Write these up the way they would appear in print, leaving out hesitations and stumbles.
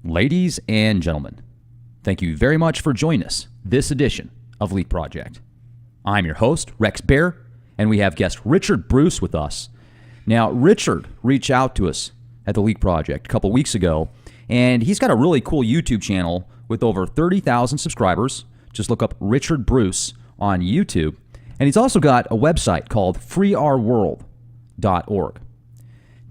Ladies and gentlemen, thank you very much for joining us this edition of Leak Project. I'm your host, Rex Bear, and we have guest Richard Bruce with us. Now, Richard reached out to us at the Leak Project a couple weeks ago, and he's got a really cool YouTube channel with over 30,000 subscribers. Just look up Richard Bruce on YouTube. And he's also got a website called freeourworld.org.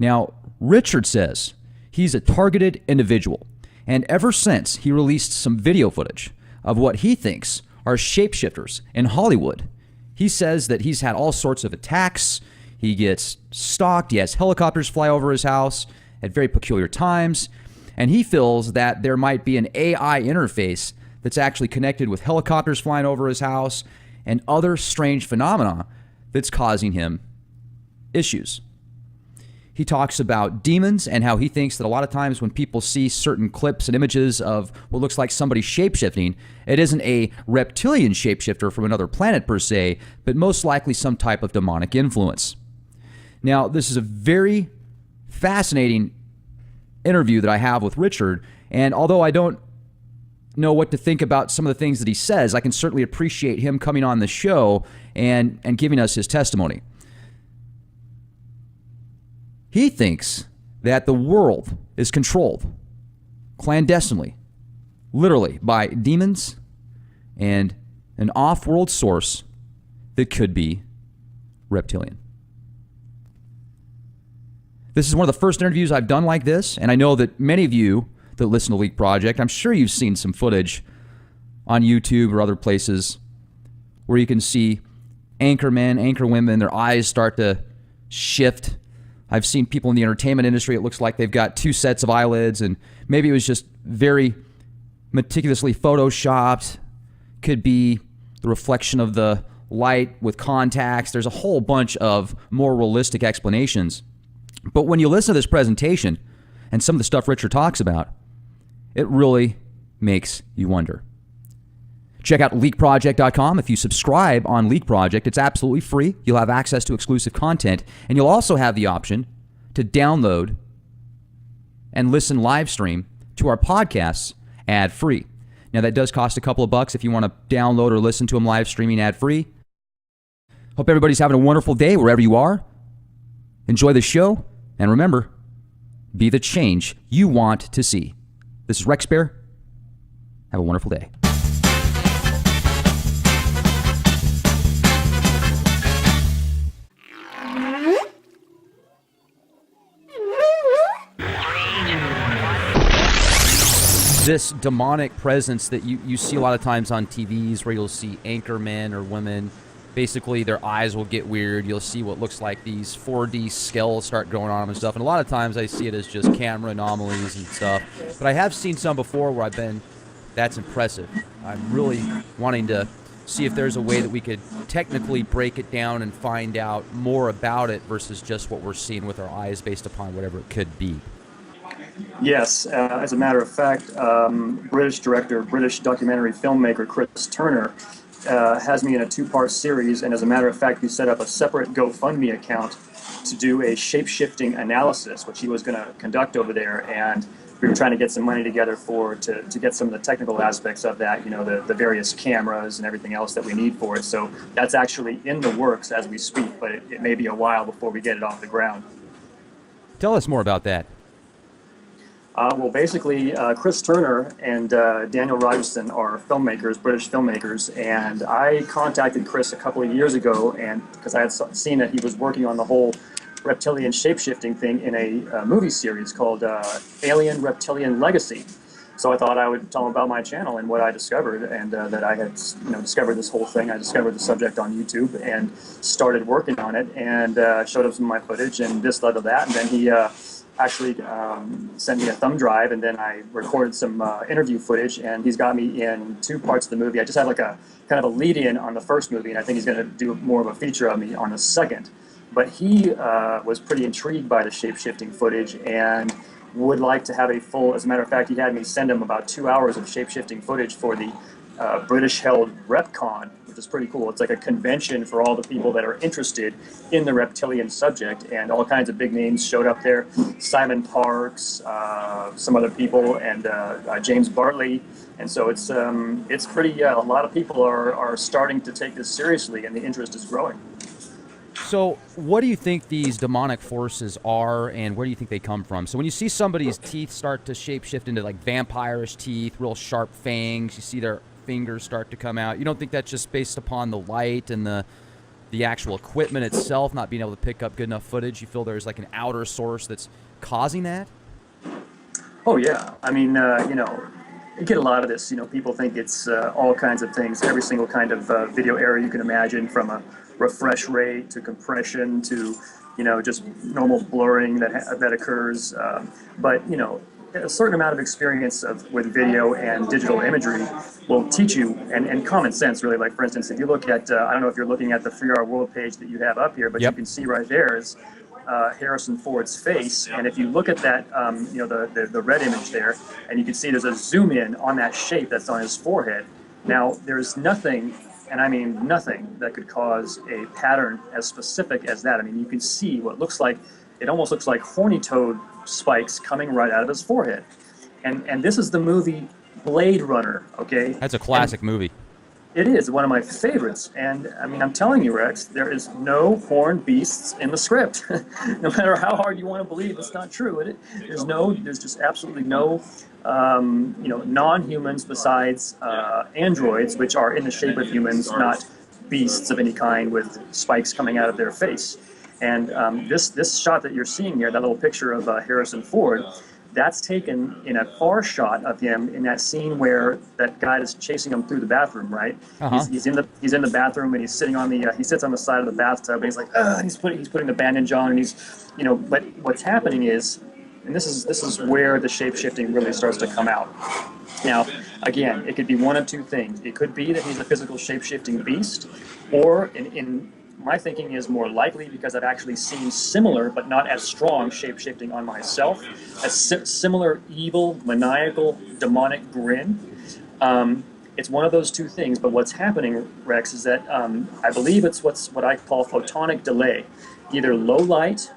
Now, Richard says he's a targeted individual. And ever since he released some video footage of what he thinks are shapeshifters in Hollywood, he says that he's had all sorts of attacks. He gets stalked. He has helicopters fly over his house at very peculiar times. And he feels that there might be an AI interface that's actually connected with helicopters flying over his house and other strange phenomena that's causing him issues. He talks about demons and how he thinks that a lot of times when people see certain clips and images of what looks like somebody shapeshifting, it isn't a reptilian shapeshifter from another planet per se, but most likely some type of demonic influence. Now, this is a very fascinating interview that I have with Richard, and although I don't know what to think about some of the things that he says, I can certainly appreciate him coming on the show and giving us his testimony. He thinks that the world is controlled clandestinely, literally, by demons and an off-world source that could be reptilian. This is one of the first interviews I've done like this, and I know that many of you that listen to Leak Project, I'm sure you've seen some footage on YouTube or other places where you can see anchormen, anchorwomen, their eyes start to shift. I've seen people in the entertainment industry, it looks like they've got two sets of eyelids, and maybe it was just very meticulously photoshopped. Could be the reflection of the light with contacts. There's a whole bunch of more realistic explanations. But when you listen to this presentation and some of the stuff Richard talks about, it really makes you wonder. Check out leakproject.com. If you subscribe on Leak Project, it's absolutely free. You'll have access to exclusive content, and you'll also have the option to download and listen live stream to our podcasts ad-free. Now, that does cost a couple of bucks if you want to download or listen to them live streaming ad-free. Hope everybody's having a wonderful day wherever you are. Enjoy the show, and remember, be the change you want to see. This is Rex Bear. Have a wonderful day. This demonic presence that you see a lot of times on TVs where you'll see anchormen or women, basically their eyes will get weird. You'll see what looks like these 4D skulls start growing on them and stuff. And a lot of times I see it as just camera anomalies and stuff. But I have seen some before where I've been, that's impressive. I'm really wanting to see if there's a way that we could technically break it down and find out more about it versus just what we're seeing with our eyes based upon whatever it could be. Yes, as a matter of fact, British director, British documentary filmmaker Chris Turner has me in a two-part series, and as a matter of fact, we set up a separate GoFundMe account to do a shape-shifting analysis, which he was going to conduct over there, and we were trying to get some money together to get some of the technical aspects of that, you know, the various cameras and everything else that we need for it. So that's actually in the works as we speak, but it may be a while before we get it off the ground. Tell us more about that. Well, basically, Chris Turner and Daniel Rogerson are filmmakers, British filmmakers, and I contacted Chris a couple of years ago, and because I had seen that he was working on the whole reptilian shapeshifting thing in a movie series called Alien Reptilian Legacy. So I thought I would tell him about my channel and what I discovered, and that I had discovered this whole thing. I discovered the subject on YouTube and started working on it, and showed him some of my footage, and this led to that, and then he actually sent me a thumb drive, and then I recorded some interview footage, and he's got me in two parts of the movie. I just had like a kind of a lead-in on the first movie, and I think he's going to do more of a feature of me on the second. But he was pretty intrigued by the shape-shifting footage and would like to have a full, as a matter of fact, he had me send him about 2 hours of shape-shifting footage for the British-held RepCon, which is pretty cool. It's like a convention for all the people that are interested in the reptilian subject, and all kinds of big names showed up there. Simon Parks, some other people, and James Bartley. And so it's pretty. A lot of people are starting to take this seriously, and the interest is growing. So, what do you think these demonic forces are, and where do you think they come from? So, when you see somebody's teeth start to shapeshift into like vampire-ish teeth, real sharp fangs, you see their fingers start to come out. You don't think that's just based upon the light and the actual equipment itself not being able to pick up good enough footage? You feel there's like an outer source that's causing that? Oh yeah, I mean, you get a lot of this. People think it's all kinds of things, every single kind of video error you can imagine, from a refresh rate to compression to, just normal blurring that occurs. But a certain amount of experience with video and digital imagery will teach you, and common sense really. Like, for instance, if you look at, I don't know if you're looking at the Free Our World page that you have up here, but Yep. you can see right there is Harrison Ford's face, and if you look at that, the red image there, and you can see there's a zoom in on that shape that's on his forehead. Now, there's nothing, and I mean nothing, that could cause a pattern as specific as that. I mean, you can see what looks like, it almost looks like horny toad spikes coming right out of his forehead. And this is the movie Blade Runner, okay? That's a classic movie. It is one of my favorites, and I mean, I'm telling you, Rex, there is no horned beasts in the script. No matter how hard you want to believe it's not true, there's just absolutely no, non-humans besides androids, which are in the shape of humans, not beasts of any kind with spikes coming out of their face. And this shot that you're seeing here, that little picture of Harrison Ford, that's taken in a far shot of him in that scene where that guy is chasing him through the bathroom, right? Uh-huh. He's in the bathroom, and he's sitting on the he sits on the side of the bathtub, and he's like, and he's putting the bandage on, and he's, but what's happening is, and this is where the shape-shifting really starts to come out. Now, again, it could be one of two things. It could be that he's a physical shape-shifting beast, or in my thinking is more likely, because I've actually seen similar but not as strong shape-shifting on myself, a similar evil, maniacal, demonic grin. It's one of those two things, but what's happening, Rex, is that I believe it's what I call photonic delay, either low light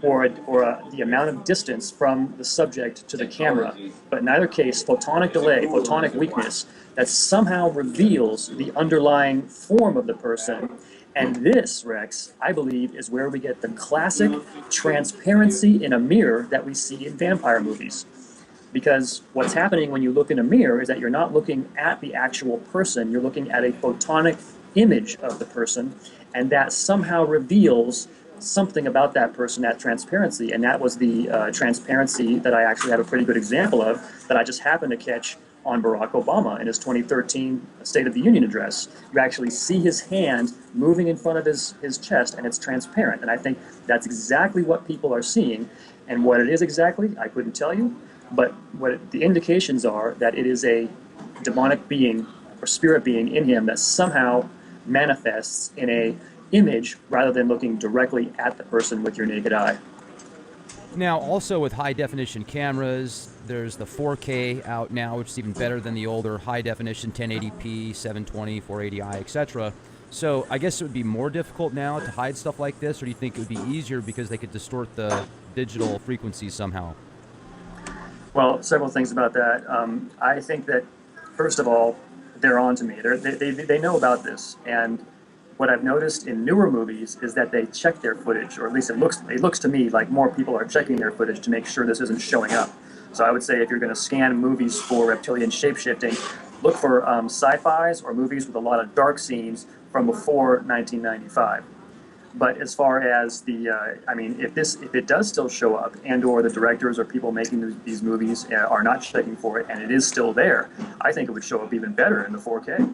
or the amount of distance from the subject to the camera. But in either case, photonic delay, photonic weakness, that somehow reveals the underlying form of the person. And this, Rex, I believe, is where we get the classic transparency in a mirror that we see in vampire movies. Because what's happening when you look in a mirror is that you're not looking at the actual person, you're looking at a photonic image of the person, and that somehow reveals something about that person, that transparency. And that was the transparency that I actually have a pretty good example of, that I just happened to catch on Barack Obama in his 2013 State of the Union address. You actually see his hand moving in front of his chest, and it's transparent. And I think that's exactly what people are seeing. And what it is exactly, I couldn't tell you, but the indications are that it is a demonic being or spirit being in him that somehow manifests in a image rather than looking directly at the person with your naked eye. Now, also with high-definition cameras, there's the 4K out now, which is even better than the older high-definition 1080p, 720, 480i, etc. So I guess it would be more difficult now to hide stuff like this, or do you think it would be easier because they could distort the digital frequencies somehow? Well, several things about that. I think that, first of all, they're on to me. They know about this, and what I've noticed in newer movies is that they check their footage, or at least it looks to me like more people are checking their footage to make sure this isn't showing up. So I would say if you're going to scan movies for reptilian shapeshifting, look for sci-fis or movies with a lot of dark scenes from before 1995. But as far as if it does still show up, and/or the directors or people making these movies are not checking for it, and it is still there, I think it would show up even better in the 4K.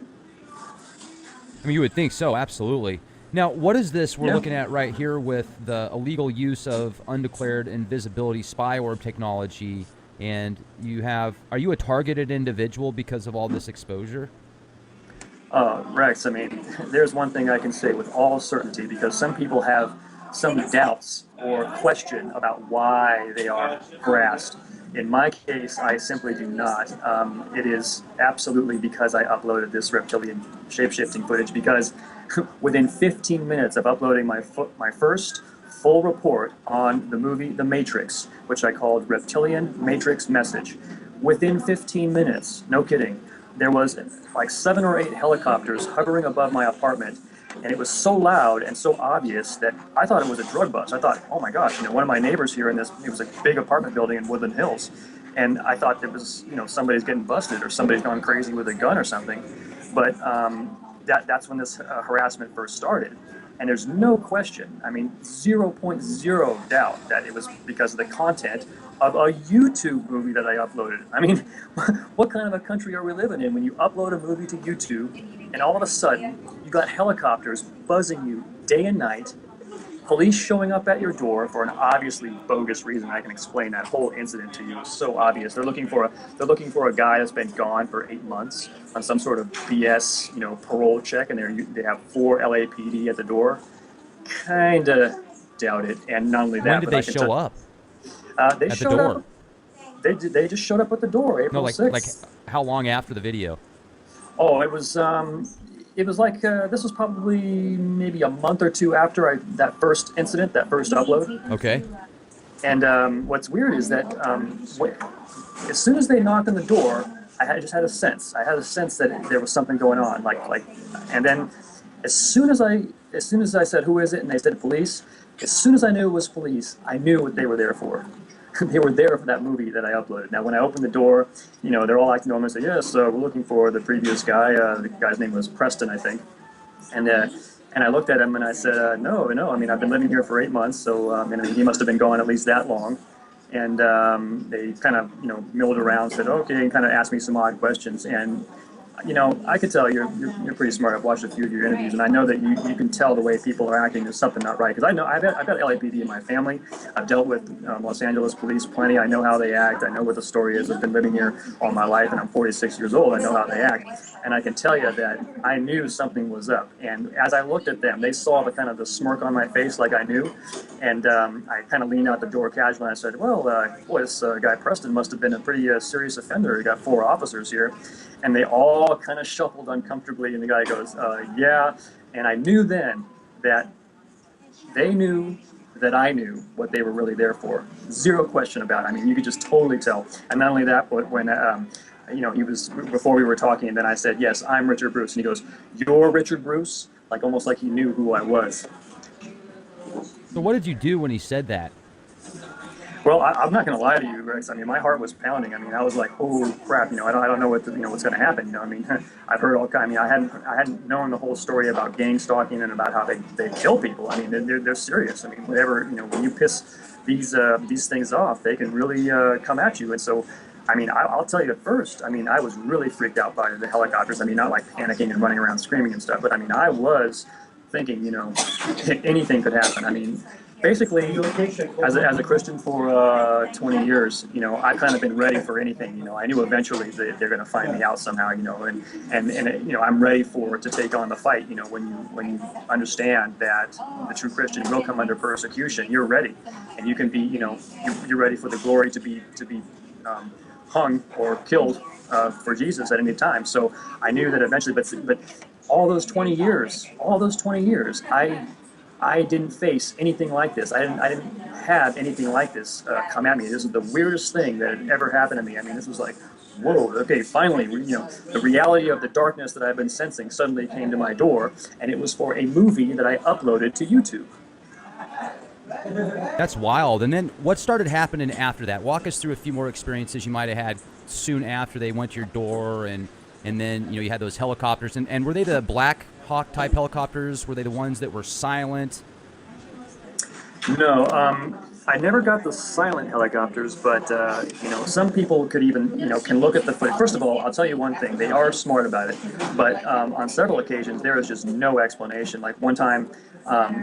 I mean, you would think so, absolutely. Now, what is this we're looking at right here with the illegal use of undeclared invisibility spy orb technology? And are you a targeted individual because of all this exposure? Rex, I mean, there's one thing I can say with all certainty, because some people have some doubts or question about why they are harassed. In my case, I simply do not. It is absolutely because I uploaded this reptilian shape-shifting footage, because within 15 minutes of uploading my first full report on the movie The Matrix, which I called Reptilian Matrix Message, within 15 minutes, no kidding, there was like 7 or 8 helicopters hovering above my apartment, and it was so loud and so obvious that I thought it was a drug bust. I thought, oh my gosh, one of my neighbors here in this, it was a big apartment building in Woodland Hills, and I thought it was, somebody's getting busted or somebody's gone crazy with a gun or something. But that's when this harassment first started. And there's no question, 0.0 doubt that it was because of the content of a YouTube movie that I uploaded. What kind of a country are we living in when you upload a movie to YouTube and all of a sudden you got helicopters buzzing you day and night, police showing up at your door for an obviously bogus reason? I can explain that whole incident to you. It's so obvious. They're looking for a guy that's been gone for 8 months on some sort of BS, parole check, and they have 4 LAPD at the door. Kinda doubt it. And not only that, when did they show up? They at showed the door? up. They just showed up at the door, April 6th. Like how long after the video? Oh, it was like this was probably maybe a month or 2 after that first incident, that first upload. Okay. And what's weird is that as soon as they knocked on the door, I just had a sense. I had a sense that there was something going on. And then as soon as I said, "Who is it?" and they said police, as soon as I knew it was police, I knew what they were there for. They were there for that movie that I uploaded. Now, when I opened the door, they're all acting normal and say, "Yes, we're looking for the previous guy." The guy's name was Preston, I think. And I looked at him and I said, "No. I've been living here for 8 months, so he must have been gone at least that long." And they kind of, milled around, said, "Okay," and kind of asked me some odd questions. And I could tell you're pretty smart. I've watched a few of your interviews, and I know that you can tell the way people are acting. There's something not right. Because I know I've got LAPD in my family. I've dealt with Los Angeles police plenty. I know how they act. I know what the story is. I've been living here all my life, and I'm 46 years old. I know how they act, and I can tell you that I knew something was up. And as I looked at them, they saw the smirk on my face, like I knew. And I kind of leaned out the door casually, and I said, "Well, boy, this guy Preston must have been a pretty serious offender. He got 4 officers here." And they all kind of shuffled uncomfortably, and the guy goes, "Yeah." And I knew then that they knew that I knew what they were really there for. Zero question about it. You could just totally tell. And not only that, but when he was, before we were talking, and then I said, "Yes, I'm Richard Bruce," and he goes, "You're Richard Bruce?" Almost like he knew who I was. So what did you do when he said that? Well, I'm not going to lie to you, Rex. My heart was pounding. I was like, "Oh crap!" I don't know what's going to happen. I've heard all kinds. I hadn't known the whole story about gang stalking and about how they kill people. They're serious. Whatever. When you piss these things off, they can really come at you. And so, I'll tell you at first. I was really freaked out by the helicopters. Not like panicking and running around screaming and stuff, but I was thinking, anything could happen. Basically, as a Christian for 20 years, I've kind of been ready for anything. I knew eventually they're going to find me out somehow, and I'm ready to take on the fight. When you understand that the true Christian will come under persecution, you're ready, and you can be, you're ready for the glory to be hung or killed for Jesus at any time. So I knew that eventually, but all those 20 years, I didn't face anything like this. I didn't have anything like this come at me. This is the weirdest thing that had ever happened to me. This was like, whoa, okay, finally, the reality of the darkness that I've been sensing suddenly came to my door, and it was for a movie that I uploaded to YouTube. That's wild. And then what started happening after that? Walk us through a few more experiences you might have had soon after they went to your door, and then you had those helicopters. And were they the Black Hawk type helicopters? Were they the ones that were silent? No, I never got the silent helicopters, but some people could even can look at the footage. First of all, I'll tell you one thing: they are smart about it. But on several occasions, there is just no explanation. Like one time,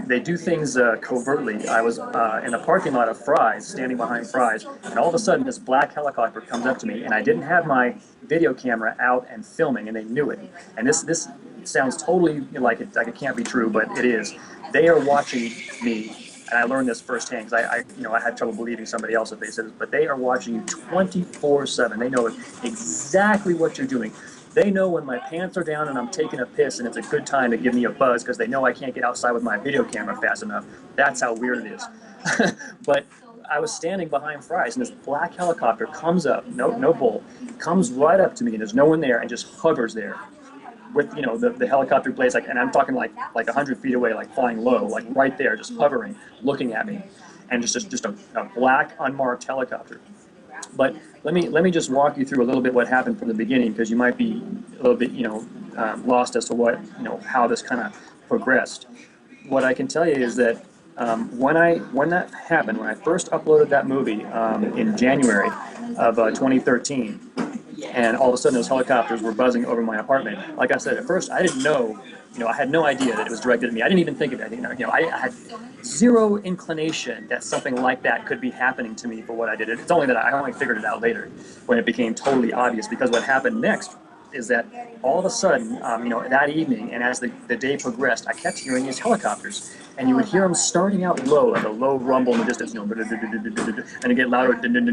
they do things covertly. I was in a parking lot of Fry's, standing behind Fry's, and all of a sudden, this black helicopter comes up to me, and I didn't have my video camera out and filming, and they knew it. And this sounds totally like it can't be true, but it is. They are watching me and I learned this firsthand because I had trouble believing somebody else if they said it, but they are watching you 24/7. They know exactly what you're doing. They know when my pants are down and I'm taking a piss and it's a good time to give me a buzz because they know I can't get outside with my video camera fast enough. That's how weird it is. But I was standing behind Fry's and this black helicopter comes up, no bull, comes right up to me and there's no one there and just hovers there with, you know, the helicopter blades, like, and I'm talking like 100 feet away, like flying low, like right there, just hovering, looking at me, and just a black unmarked helicopter. But let me just walk you through a little bit what happened from the beginning, because you might be a little bit, lost as to what, how this kind of progressed. What I can tell you is that when that happened, when I first uploaded that movie in January of 2013, and all of a sudden those helicopters were buzzing over my apartment. Like I said, at first I didn't know, I had no idea that it was directed at me. I didn't even think of it. I had zero inclination that something like that could be happening to me for what I did. It's only that I only figured it out later when it became totally obvious, because what happened next is that all of a sudden, that evening, and as the day progressed, I kept hearing these helicopters, and you would hear them starting out low, like a low rumble in the distance, and it get louder, and then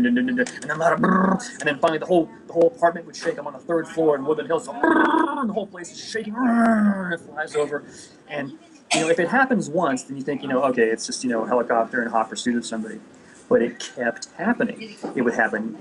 louder, and then finally the whole apartment would shake. I'm on the third floor in Woodland Hills, so and the whole place is shaking, and it flies over, and if it happens once, then you think, okay, it's just a helicopter in hot pursuit of somebody. But it kept happening. It would happen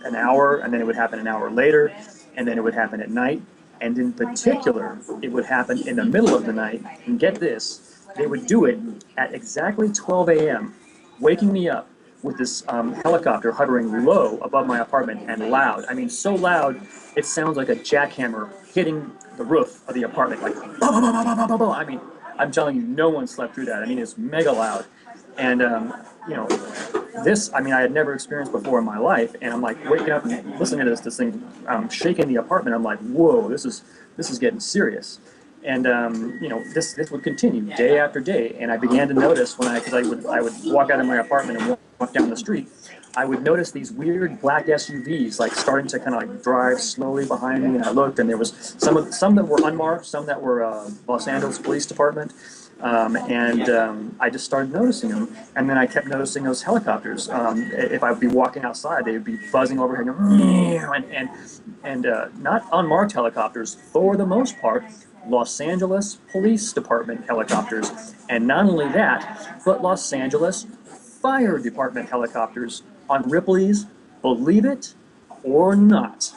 an hour, and then it would happen an hour later, and then it would happen at night, and in particular, it would happen in the middle of the night. And get this, they would do it at exactly 12 a.m., waking me up with this helicopter hovering low above my apartment and loud. I mean, so loud, it sounds like a jackhammer hitting the roof of the apartment, like, bah, bah, bah, bah, bah, bah, bah. I mean, I'm telling you, no one slept through that. I mean, it's mega loud. And, this, I had never experienced before in my life, and I'm like waking up and listening to this thing shaking the apartment. I'm like, whoa, this is getting serious. And this would continue day after day. And I began to notice because I would walk out of my apartment and walk down the street, I would notice these weird black SUVs like starting to kind of like drive slowly behind me. And I looked, and there was some that were unmarked, some that were Los Angeles Police Department. I just started noticing them, and then I kept noticing those helicopters. If I would be walking outside, they would be buzzing overhead, and not unmarked helicopters for the most part, Los Angeles Police Department helicopters, and not only that, but Los Angeles Fire Department helicopters on Ripley's, believe it or not.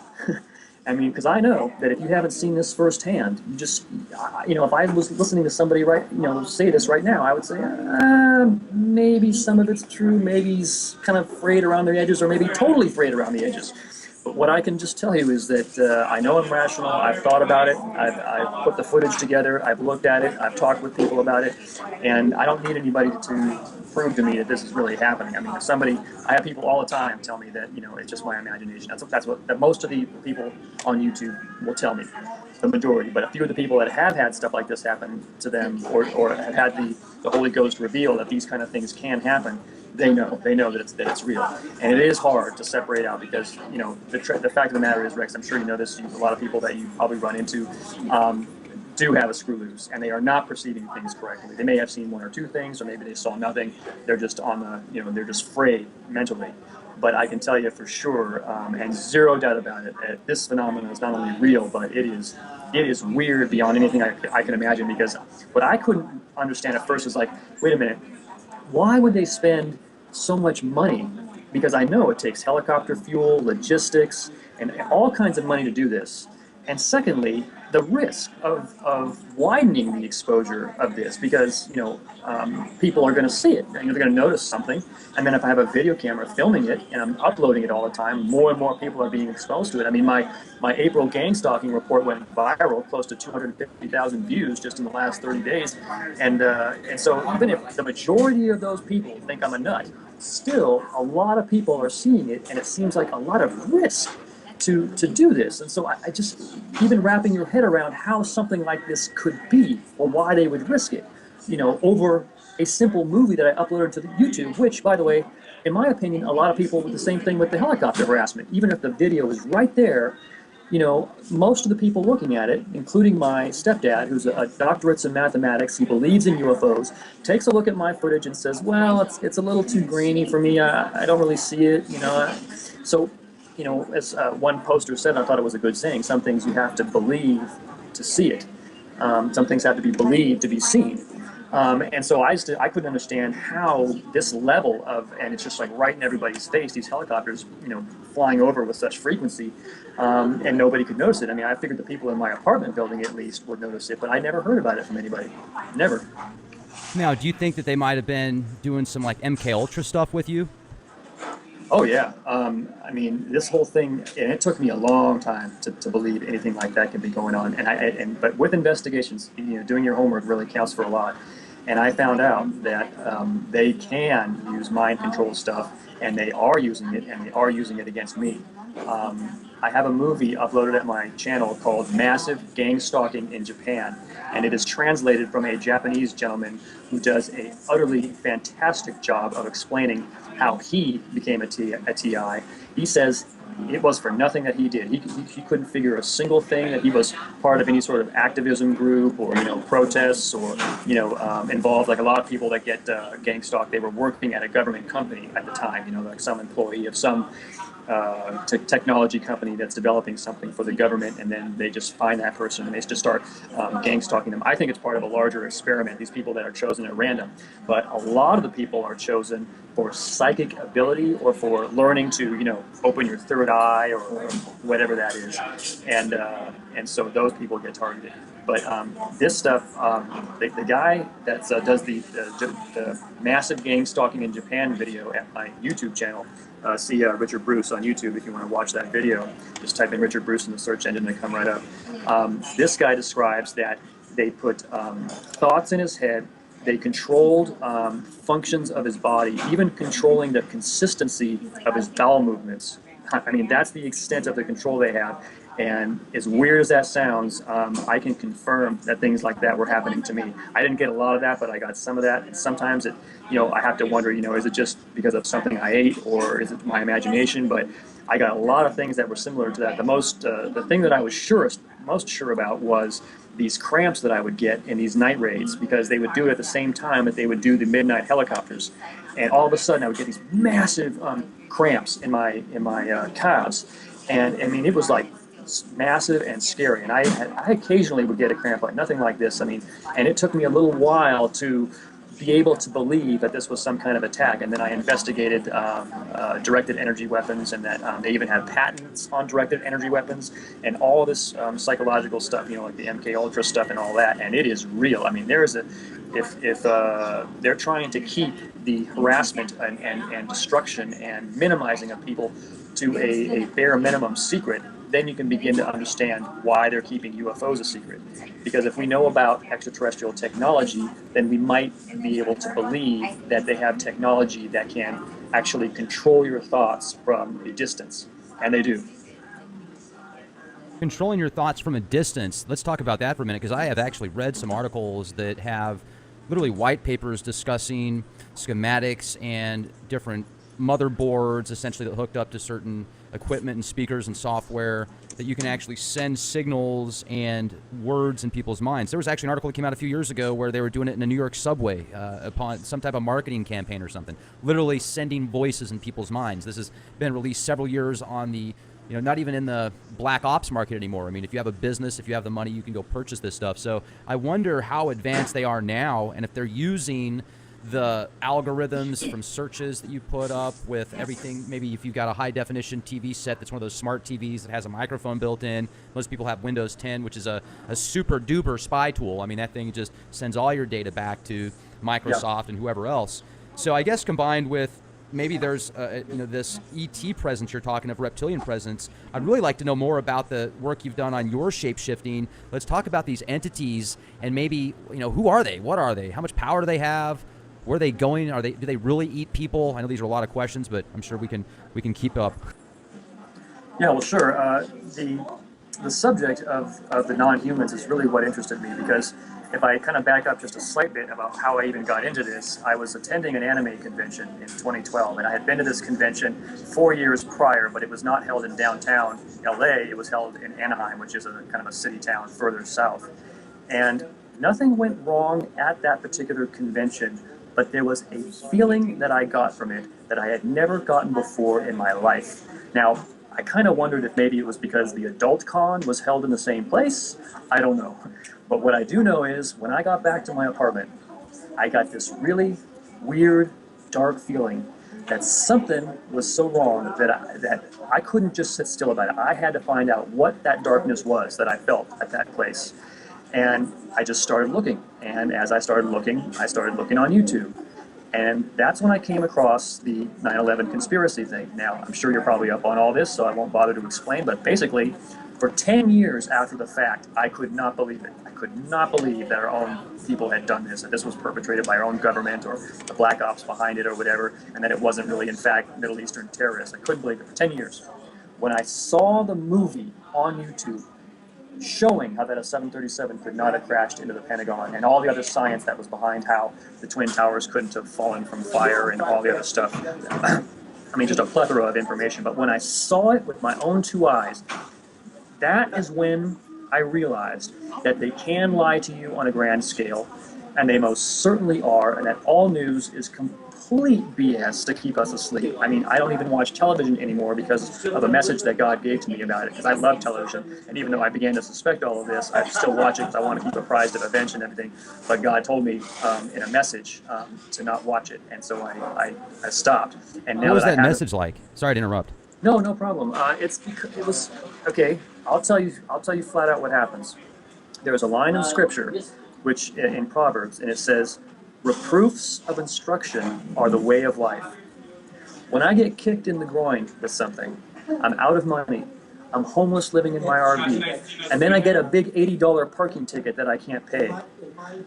Because I know that if you haven't seen this firsthand, you just, if I was listening to somebody say this right now, I would say, maybe some of it's true, maybe he's kind of frayed around the edges, or maybe totally frayed around the edges. But what I can just tell you is that I know I'm rational, I've thought about it, I've put the footage together, I've looked at it, I've talked with people about it, and I don't need anybody to prove to me that this is really happening. I have people all the time tell me that, it's just my imagination. That's what most of the people on YouTube will tell me, the majority. But a few of the people that have had stuff like this happen to them, or have had the Holy Ghost reveal that these kind of things can happen, they know that it's real. And it is hard to separate out, because, the fact of the matter is, Rex, I'm sure you know this, a lot of people that you probably run into, do have a screw loose, and they are not perceiving things correctly. They may have seen one or two things, or maybe they saw nothing. They're just they're just frayed mentally. But I can tell you for sure, and zero doubt about it, that this phenomenon is not only real, but it is weird beyond anything I can imagine. Because what I couldn't understand at first is like, wait a minute, why would they spend so much money? Because I know it takes helicopter fuel, logistics, and all kinds of money to do this. And secondly, the risk of widening the exposure of this, because people are going to see it, they're going to notice something, and then if I have a video camera filming it and I'm uploading it all the time, more and more people are being exposed to it. My April gang stalking report went viral, close to 250,000 views just in the last 30 days, and so even if the majority of those people think I'm a nut, still a lot of people are seeing it, and it seems like a lot of risk to do this. And so I just, even wrapping your head around how something like this could be, or why they would risk it, over a simple movie that I uploaded to the YouTube, which, by the way, in my opinion, a lot of people with the same thing with the helicopter harassment. Even if the video is right there, most of the people looking at it, including my stepdad, who's a doctorate in mathematics, he believes in UFOs, takes a look at my footage and says, well, it's a little too grainy for me. I don't really see it. So, as one poster said, I thought it was a good saying. Some things you have to believe to see it. Some things have to be believed to be seen. And so I couldn't understand how this level of, and it's just like right in everybody's face, these helicopters, flying over with such frequency, and nobody could notice it. I mean, I figured the people in my apartment building at least would notice it, but I never heard about it from anybody. Never. Now, do you think that they might have been doing some like MK Ultra stuff with you? Oh yeah. I mean, this whole thing, and it took me a long time to believe anything like that could be going on. But with investigations, doing your homework really counts for a lot. And I found out that they can use mind control stuff, and they are using it, and they are using it against me. I have a movie uploaded at my channel called Massive Gang Stalking in Japan, and it is translated from a Japanese gentleman who does a utterly fantastic job of explaining how he became a TI. He says it was for nothing that he did. He couldn't figure a single thing that he was part of any sort of activism group or protests or involved like a lot of people that get gang stalked. They were working at a government company at the time, like some employee of some technology company that's developing something for the government, and then they just find that person and they just start gang stalking them. I think it's part of a larger experiment, these people that are chosen at random. But a lot of the people are chosen for psychic ability or for learning to, open your third eye or whatever that is. And so those people get targeted. But this stuff, the guy that does the massive gang stalking in Japan video at my YouTube channel, see Richard Bruce on YouTube if you want to watch that video. Just type in Richard Bruce in the search engine and they come right up. This guy describes that they put thoughts in his head, they controlled functions of his body, even controlling the consistency of his bowel movements. I mean, that's the extent of the control they have. And as weird as that sounds, I can confirm that things like that were happening to me. I didn't get a lot of that, but I got some of that. And sometimes I have to wonder, is it just because of something I ate or is it my imagination? But I got a lot of things that were similar to that. The thing that I was most sure about was these cramps that I would get in these night raids, because they would do it at the same time that they would do the midnight helicopters. And all of a sudden I would get these massive cramps in my calves. And I mean, it was like massive and scary. And I occasionally would get a cramp, like nothing like this. I mean, and it took me a little while to be able to believe that this was some kind of attack. And then I investigated directed energy weapons, and that they even have patents on directed energy weapons and all this psychological stuff, like the MK Ultra stuff and all that. And it is real. I mean, if they're trying to keep the harassment and destruction and minimizing of people to a bare minimum secret, then you can begin to understand why they're keeping UFOs a secret. Because if we know about extraterrestrial technology, then we might be able to believe that they have technology that can actually control your thoughts from a distance. And they do. Controlling your thoughts from a distance. Let's talk about that for a minute, because I have actually read some articles that have literally white papers discussing schematics and different motherboards, essentially, that hooked up to certain equipment and speakers and software, that you can actually send signals and words in people's minds. There was actually an article that came out a few years ago where they were doing it in a New York subway upon some type of marketing campaign or something, literally sending voices in people's minds. This has been released several years on the, not even in the black ops market anymore. I mean, if you have a business, if you have the money, you can go purchase this stuff. So I wonder how advanced they are now, and if they're using the algorithms from searches that you put up with everything. Maybe if you've got a high definition TV set that's one of those smart TVs that has a microphone built in. Most people have Windows 10, which is a super duper spy tool. I mean, that thing just sends all your data back to Microsoft and whoever else. So I guess combined with maybe there's this ET presence you're talking of, reptilian presence. I'd really like to know more about the work you've done on your shape-shifting. Let's talk about these entities and maybe, who are they? What are they? How much power do they have? Where are they going? Do they really eat people? I know these are a lot of questions, but I'm sure we can keep up. Yeah, well, sure. The subject of the non-humans is really what interested me, because if I kind of back up just a slight bit about how I even got into this, I was attending an anime convention in 2012, and I had been to this convention 4 years prior, but it was not held in downtown LA. It was held in Anaheim, which is a kind of a city town further south. And nothing went wrong at that particular convention, but there was a feeling that I got from it that I had never gotten before in my life. Now, I kind of wondered if maybe it was because the adult con was held in the same place. I don't know. But what I do know is when I got back to my apartment, I got this really weird, dark feeling that something was so wrong that I couldn't just sit still about it. I had to find out what that darkness was that I felt at that place. And I just started looking. And as I started looking on YouTube. And that's when I came across the 9/11 conspiracy thing. Now, I'm sure you're probably up on all this, so I won't bother to explain, but basically, for 10 years after the fact, I could not believe it. I could not believe that our own people had done this, that this was perpetrated by our own government or the black ops behind it or whatever, and that it wasn't really, in fact, Middle Eastern terrorists. I couldn't believe it for 10 years. When I saw the movie on YouTube, showing how that a 737 could not have crashed into the Pentagon and all the other science that was behind how the Twin Towers couldn't have fallen from fire and all the other stuff. I mean, just a plethora of information. But when I saw it with my own two eyes, that is when I realized that they can lie to you on a grand scale, and they most certainly are, and that all news is complete BS to keep us asleep. I mean, I don't even watch television anymore because of a message that God gave to me about it, because I love television, and even though I began to suspect all of this, I still watch it because I want to keep apprised of events and everything, but God told me in a message to not watch it, and so I stopped. And now what was that that message like? Sorry to interrupt. No problem. It was okay. I'll tell you flat out what happens. There's a line in Scripture, which in Proverbs, and it says, "Reproofs of instruction are the way of life." When I get kicked in the groin with something, I'm out of money, I'm homeless living in my RV, and then I get a big $80 parking ticket that I can't pay.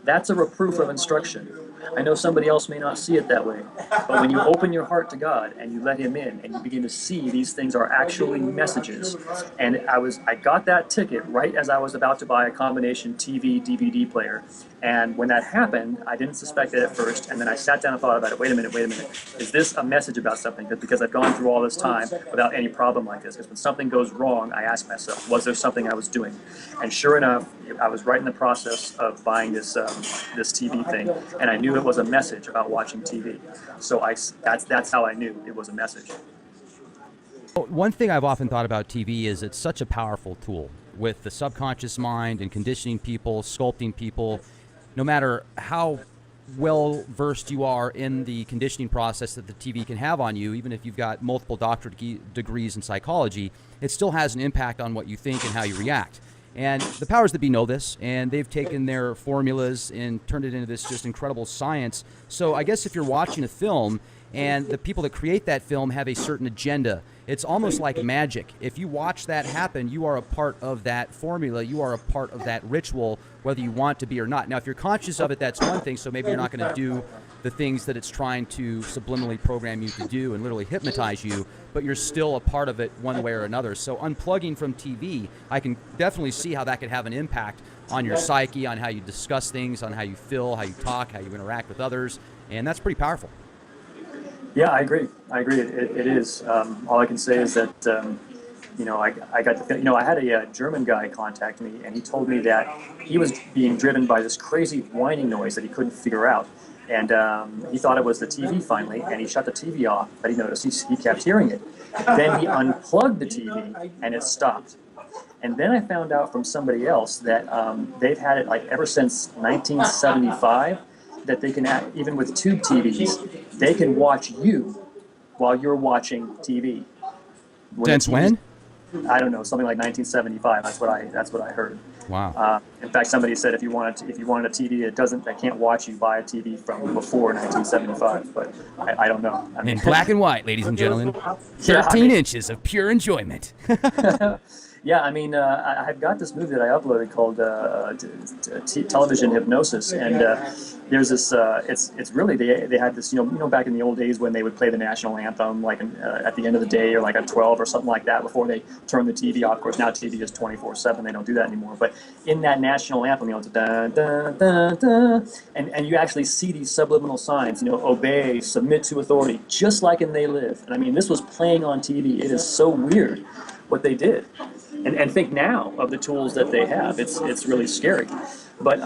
That's a reproof of instruction. I know somebody else may not see it that way, but when you open your heart to God and you let Him in and you begin to see these things are actually messages, and I got that ticket right as I was about to buy a combination TV DVD player, and when that happened, I didn't suspect it at first, and then I sat down and thought about it. Wait a minute, is this a message about something? Because I've gone through all this time without any problem like this. Because when something goes wrong, I ask myself, was there something I was doing? And sure enough, I was right in the process of buying this TV thing, and I knew it was a message about watching TV. So that's how I knew it was a message. One thing I've often thought about TV is it's such a powerful tool with the subconscious mind and conditioning people, sculpting people. No matter how well versed you are in the conditioning process that the TV can have on you, even if you've got multiple doctorate degrees in psychology, it still has an impact on what you think and how you react. And the powers that be know this, and they've taken their formulas and turned it into this just incredible science. So I guess if you're watching a film and the people that create that film have a certain agenda, it's almost like magic. If you watch that happen, you are a part of that formula. You are a part of that ritual, whether you want to be or not. Now, if you're conscious of it, that's one thing. So maybe you're not going to do the things that it's trying to subliminally program you to do and literally hypnotize you, but you're still a part of it one way or another. So unplugging from TV, I can definitely see how that could have an impact on your psyche, on how you discuss things, on how you feel, how you talk, how you interact with others, and that's pretty powerful. Yeah, I agree. It is. All I can say is that, I got to, I had a German guy contact me, and he told me that he was being driven by this crazy whining noise that he couldn't figure out. And he thought it was the TV finally, and he shut the TV off, but he noticed he kept hearing it. Then he unplugged the TV, and it stopped. And then I found out from somebody else that they've had it like ever since 1975, that they can, even with tube TVs, they can watch you while you're watching TV. Since when? I don't know, something like 1975. That's what I heard. Wow. In fact, somebody said if you wanted a TV that can't watch you, buy a TV from before 1975. But I don't know. In black and white, ladies and gentlemen, 13 inches of pure enjoyment. Yeah, I mean, I've got this movie that I uploaded called Television Hypnosis, and there's this. It's really they had this, back in the old days when they would play the national anthem like at the end of the day or like at 12 or something like that before they turned the TV off. Of course, now TV is 24/7. They don't do that anymore. But in that national anthem, it's da da da da, and you actually see these subliminal signs. Obey, submit to authority, just like in They Live. And I mean, this was playing on TV. It is so weird what they did. And think now of the tools that they have. It's really scary. But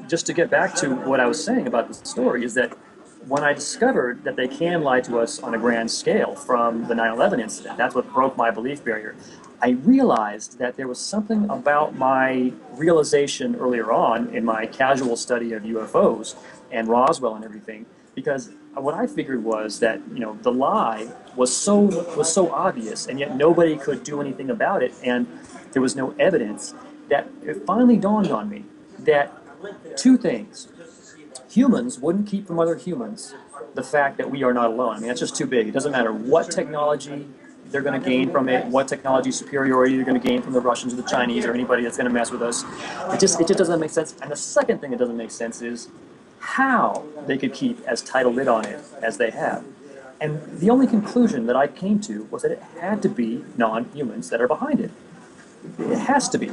just to get back to what I was saying about the story is that when I discovered that they can lie to us on a grand scale from the 9/11 incident, that's what broke my belief barrier. I realized that there was something about my realization earlier on in my casual study of UFOs and Roswell and everything, because what I figured was that the lie was so obvious, and yet nobody could do anything about it, and there was no evidence. That it finally dawned on me that two things: humans wouldn't keep from other humans the fact that we are not alone. I mean, that's just too big. It doesn't matter what technology they're going to gain from it, what technology superiority they're going to gain from the Russians or the Chinese or anybody that's going to mess with us. It just doesn't make sense. And the second thing that doesn't make sense is how they could keep as tight a lid on it as they have. And the only conclusion that I came to was that it had to be non-humans that are behind it. It has to be.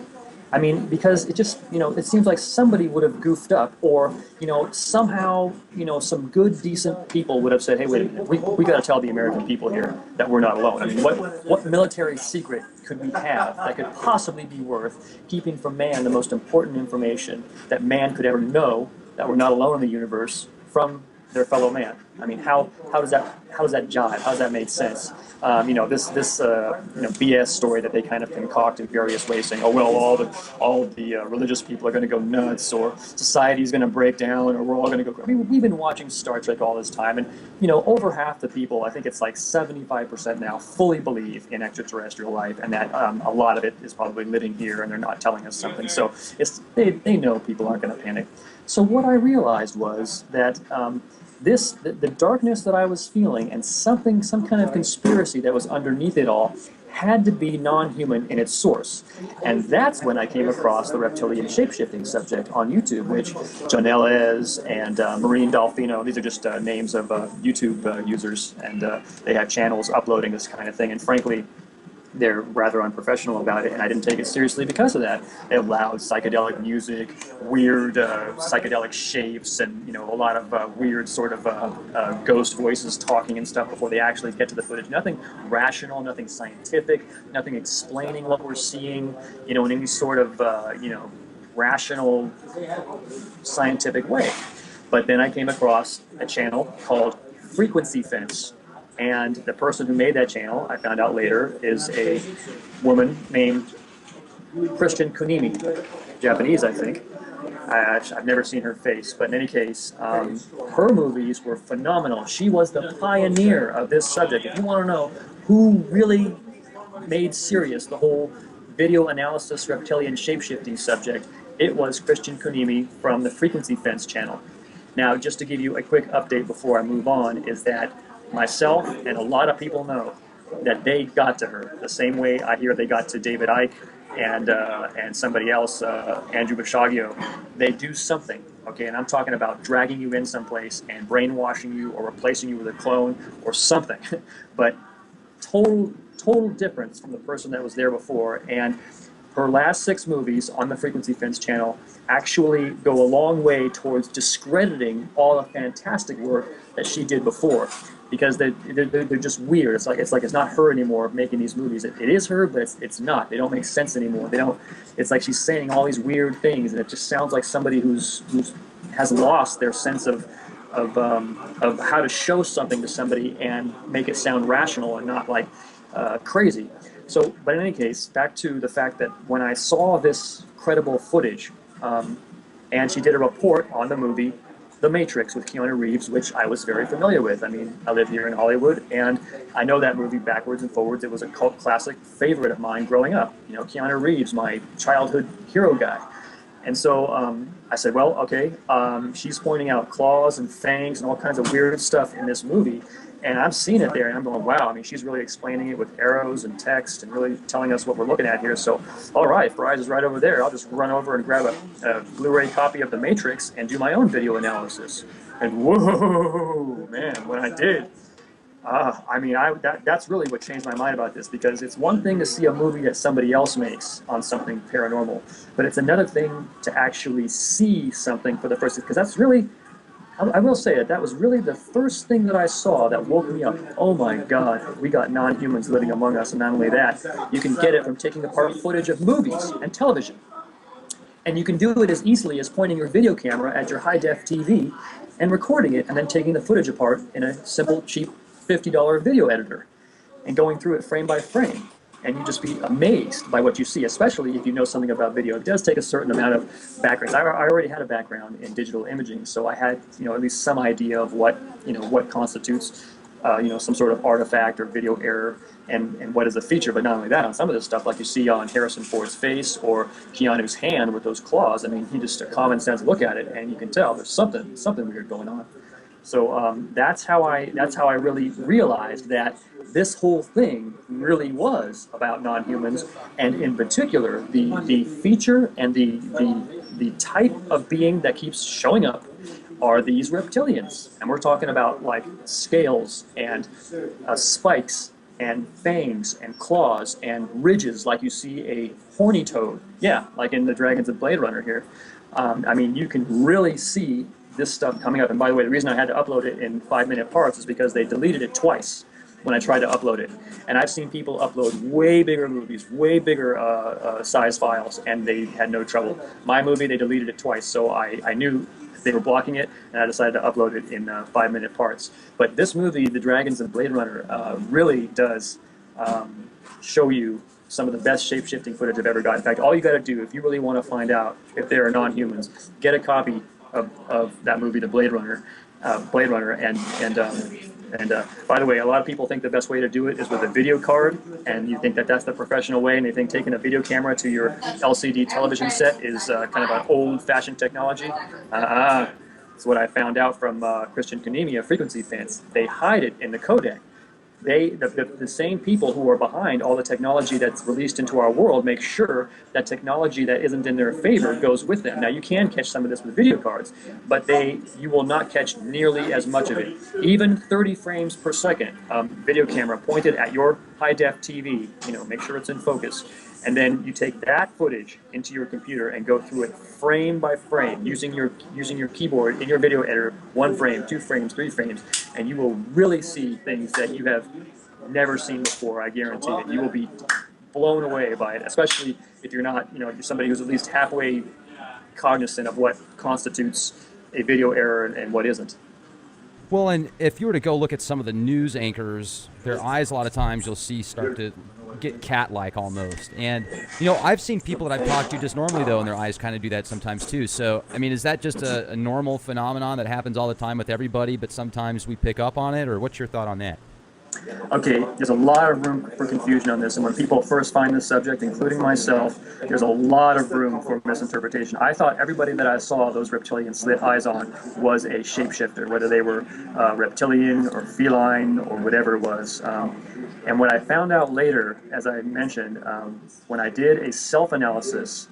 I mean, because it just, it seems like somebody would have goofed up, or, somehow, some good, decent people would have said, hey, wait a minute, we got to tell the American people here that we're not alone. I mean, what military secret could we have that could possibly be worth keeping from man the most important information that man could ever know, that we're not alone in the universe, from their fellow man? I mean, how does that jive? How does that make sense? This BS story that they kind of concoct in various ways, saying, oh well, all the religious people are going to go nuts, or society is going to break down, or we're all going to go. I mean, we've been watching Star Trek all this time, and over half the people, I think it's like 75% now, fully believe in extraterrestrial life, and that a lot of it is probably living here, and they're not telling us something. So they know people aren't going to panic. So what I realized was that the darkness that I was feeling, and some kind of conspiracy that was underneath it all, had to be non-human in its source. And that's when I came across the reptilian shapeshifting subject on YouTube, which Janelles and Marine Dolfino, these are just names of YouTube users, and they have channels uploading this kind of thing. And frankly, they're rather unprofessional about it, and I didn't take it seriously because of that. They have loud psychedelic music, weird psychedelic shapes, and a lot of weird sort of ghost voices talking and stuff before they actually get to the footage. Nothing rational, nothing scientific, nothing explaining what we're seeing, in any sort of rational, scientific way. But then I came across a channel called Frequency Fence. And the person who made that channel, I found out later, is a woman named Christian Kunimi, Japanese, I think. I've never seen her face, but in any case, her movies were phenomenal. She was the pioneer of this subject. If you want to know who really made serious the whole video analysis reptilian shapeshifting subject, it was Christian Kunimi from the Frequency Fence channel. Now, just to give you a quick update before I move on, is that myself and a lot of people know that they got to her the same way I hear they got to David Icke and somebody else, Andrew Bashagio. They do something, okay? And I'm talking about dragging you in someplace and brainwashing you or replacing you with a clone or something. But total difference from the person that was there before. And her last 6 movies on the Frequency Fence channel actually go a long way towards discrediting all the fantastic work that she did before, because they're just weird. It's like it's not her anymore making these movies. It is her, but it's not. They don't make sense anymore. They don't. It's like she's saying all these weird things, and it just sounds like somebody who's has lost their sense of how to show something to somebody and make it sound rational and not like crazy. So, but in any case, back to the fact that when I saw this credible footage, and she did a report on the movie The Matrix with Keanu Reeves, which I was very familiar with. I mean, I live here in Hollywood, and I know that movie backwards and forwards. It was a cult classic favorite of mine growing up. Keanu Reeves, my childhood hero guy. And so I said, well, okay, she's pointing out claws and fangs and all kinds of weird stuff in this movie. And I've seen it there, and I'm going, wow, I mean, she's really explaining it with arrows and text and really telling us what we're looking at here. So, all right, Fry's is right over there. I'll just run over and grab a Blu-ray copy of The Matrix and do my own video analysis. And whoa, man, when I did, I mean, that's really what changed my mind about this, because it's one thing to see a movie that somebody else makes on something paranormal, but it's another thing to actually see something for the first time, because that's really, I will say it, that was really the first thing that I saw that woke me up. Oh my God, we got non-humans living among us, and not only that, you can get it from taking apart footage of movies and television. And you can do it as easily as pointing your video camera at your high-def TV and recording it, and then taking the footage apart in a simple, cheap $50 video editor and going through it frame by frame. And you just be amazed by what you see, especially if you know something about video. It does take a certain amount of background. I already had a background in digital imaging, so I had, at least some idea of what, what constitutes, some sort of artifact or video error, and what is a feature. But not only that, on some of this stuff, like you see on Harrison Ford's face or Keanu's hand with those claws, I mean, you just a common sense look at it, and you can tell there's something weird going on. So that's how I really realized that this whole thing really was about non-humans, and in particular the feature and the type of being that keeps showing up are these reptilians. And we're talking about like scales and spikes and fangs and claws and ridges, like you see a horny toad. Yeah, like in the Dragons of Blade Runner here. I mean, you can really see this stuff coming up. And by the way, the reason I had to upload it in 5-minute parts is because they deleted it twice when I tried to upload it. And I've seen people upload way bigger movies, way bigger size files, and they had no trouble. My movie, they deleted it twice, so I knew they were blocking it, and I decided to upload it in 5-minute parts. But this movie, The Dragons of Blade Runner, really does show you some of the best shape-shifting footage I've ever got. In fact, all you got to do, if you really want to find out if there are non-humans, get a copy of that movie, The Blade Runner, and by the way, a lot of people think the best way to do it is with a video card, and you think that that's the professional way, and they think taking a video camera to your LCD television set is kind of an old-fashioned technology. It's what I found out from Christian Kanemia frequency fans. They hide it in the codec. The same people who are behind all the technology that's released into our world make sure that technology that isn't in their favor goes with them. Now, you can catch some of this with video cards, but you will not catch nearly as much of it. Even 30 frames per second video camera pointed at your high-def TV, make sure it's in focus. And then you take that footage into your computer and go through it frame by frame using your keyboard in your video editor, 1 frame, 2 frames, 3 frames, and you will really see things that you have never seen before. I guarantee it. You will be blown away by it, especially if you're not, you're somebody who's at least halfway cognizant of what constitutes a video error and what isn't. Well, and if you were to go look at some of the news anchors, their eyes a lot of times you'll see start to get cat-like almost. And, I've seen people that I've talked to just normally, though, and their eyes kind of do that sometimes, too. So, I mean, is that just a normal phenomenon that happens all the time with everybody, but sometimes we pick up on it? Or what's your thought on that? Okay, there's a lot of room for confusion on this, and when people first find this subject, including myself, there's a lot of room for misinterpretation. I thought everybody that I saw those reptilian slit eyes on was a shapeshifter, whether they were reptilian or feline or whatever it was. And what I found out later, as I mentioned, when I did a self-analysis,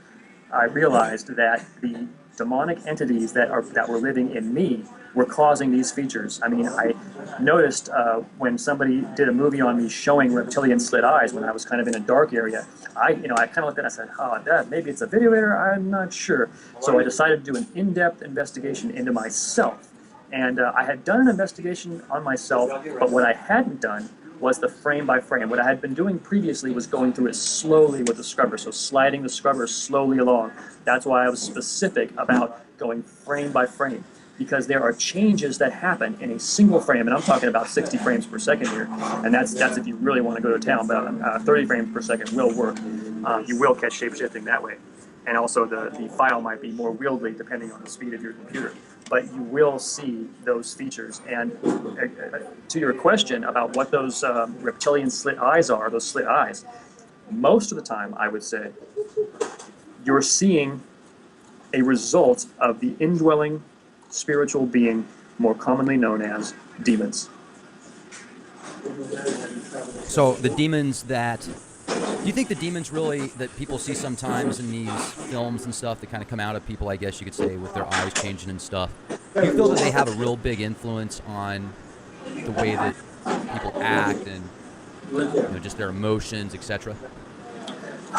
I realized that the demonic entities that were living in me were causing these features. I mean, I noticed when somebody did a movie on me showing reptilian slit eyes when I was kind of in a dark area, I kind of looked at it and I said, Dad, maybe it's a video editor, I'm not sure. So I decided to do an in-depth investigation into myself. And I had done an investigation on myself, but what I hadn't done was the frame by frame. What I had been doing previously was going through it slowly with the scrubber, so sliding the scrubber slowly along. That's why I was specific about going frame by frame, because there are changes that happen in a single frame, and I'm talking about 60 frames per second here, and that's if you really want to go to town, but 30 frames per second will work. You will catch shape-shifting that way. And also the file might be more wieldy depending on the speed of your computer. But you will see those features. And to your question about what those reptilian slit eyes are, those slit eyes, most of the time, I would say, you're seeing a result of the indwelling spiritual being more commonly known as demons. So the demons that, do you think the demons really that people see sometimes in these films and stuff that kind of come out of people, I guess you could say, with their eyes changing and stuff, do you feel that they have a real big influence on the way that people act and just their emotions, etc.?